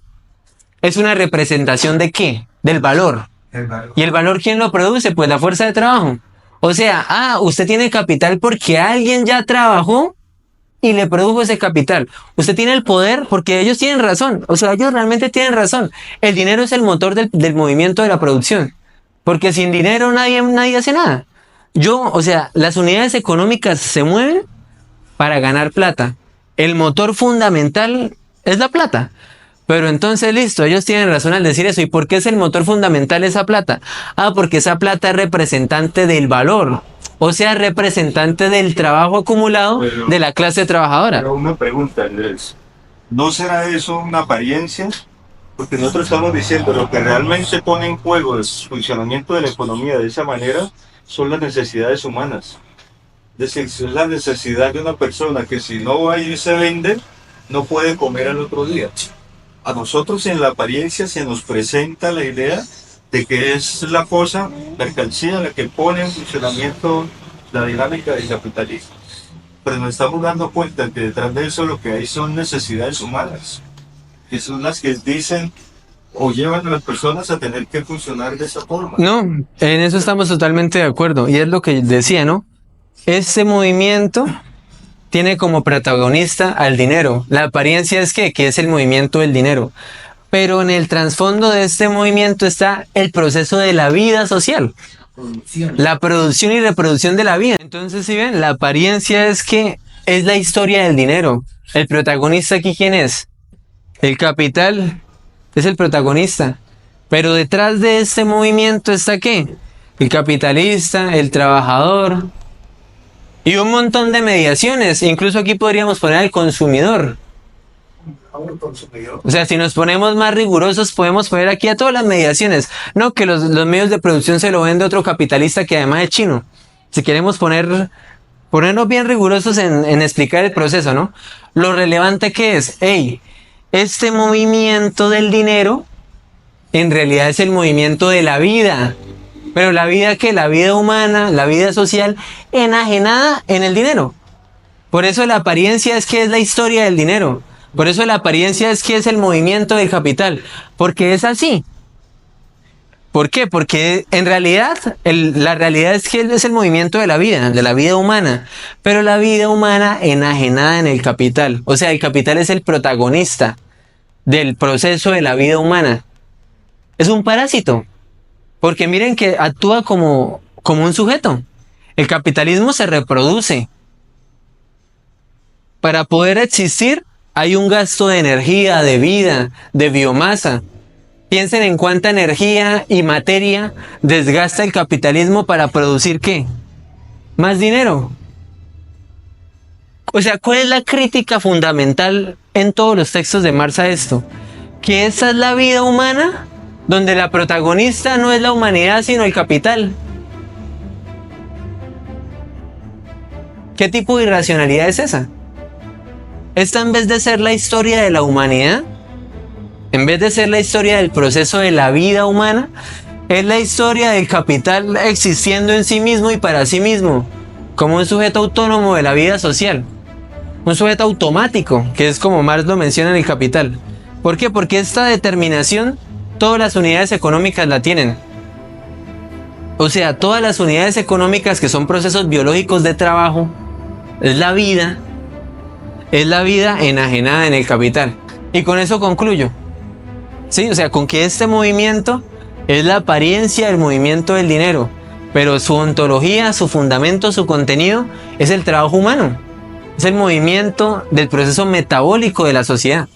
es una representación ¿de qué? Del valor. El valor. ¿Y el valor quién lo produce? Pues la fuerza de trabajo. O sea, usted tiene capital porque alguien ya trabajó y le produjo ese capital. Usted tiene el poder porque ellos tienen razón. O sea, ellos realmente tienen razón. El dinero es el motor del movimiento de la producción. Porque sin dinero nadie hace nada. O sea, las unidades económicas se mueven para ganar plata. El motor fundamental es la plata. Pero entonces, listo, ellos tienen razón al decir eso. ¿Y por qué es el motor fundamental esa plata? Porque esa plata es representante del valor. O sea, representante del trabajo acumulado de la clase trabajadora. Pero una pregunta, Andrés, ¿no será eso una apariencia? Porque nosotros estamos diciendo lo que realmente pone en juego el funcionamiento de la economía de esa manera son las necesidades humanas. Es decir, es la necesidad de una persona que si no va y se vende, no puede comer al otro día. A nosotros en la apariencia se nos presenta la idea de que es la cosa, mercancía, la que pone en funcionamiento la dinámica del capitalismo. Pero nos estamos dando cuenta que detrás de eso lo que hay son necesidades humanas, que son las que dicen o llevan a las personas a tener que funcionar de esa forma. No, en eso estamos totalmente de acuerdo. Y es lo que decía, ¿no? Este movimiento tiene como protagonista al dinero. La apariencia es que es el movimiento del dinero. Pero en el trasfondo de este movimiento está el proceso de la vida social. La producción y reproducción de la vida. Entonces, si ven, la apariencia es que es la historia del dinero. El protagonista aquí, ¿quién es? El capital es el protagonista. Pero detrás de este movimiento está ¿qué? El capitalista, el trabajador. Y un montón de mediaciones. Incluso aquí podríamos poner al consumidor. O sea, si nos ponemos más rigurosos, podemos poner aquí a todas las mediaciones. No, que los medios de producción se lo vende otro capitalista que además es chino. Si queremos ponernos bien rigurosos en explicar el proceso, ¿no? Lo relevante que es, este movimiento del dinero, en realidad es el movimiento de la vida. Pero la vida que la vida humana, la vida social, enajenada en el dinero. Por eso la apariencia es que es la historia del dinero. Por eso la apariencia es que es el movimiento del capital. Porque es así. ¿Por qué? Porque en realidad, la realidad es que es el movimiento de la vida humana. Pero la vida humana enajenada en el capital. O sea, el capital es el protagonista del proceso de la vida humana. Es un parásito. Porque miren que actúa como un sujeto. El capitalismo se reproduce. Para poder existir hay un gasto de energía, de vida, de biomasa. Piensen en cuánta energía y materia desgasta el capitalismo para producir ¿qué? Más dinero. O sea, ¿cuál es la crítica fundamental en todos los textos de Marx a esto? Que esa es la vida humana donde la protagonista no es la humanidad sino el capital. ¿Qué tipo de irracionalidad es esa? Esta, en vez de ser la historia de la humanidad, en vez de ser la historia del proceso de la vida humana, es la historia del capital existiendo en sí mismo y para sí mismo, como un sujeto autónomo de la vida social. Un sujeto automático, que es como Marx lo menciona en El Capital. ¿Por qué? Porque esta determinación todas las unidades económicas la tienen. O sea, todas las unidades económicas que son procesos biológicos de trabajo, es la vida enajenada en el capital. Y con eso concluyo. Sí, o sea, con que este movimiento es la apariencia del movimiento del dinero, pero su ontología, su fundamento, su contenido es el trabajo humano. Es el movimiento del proceso metabólico de la sociedad.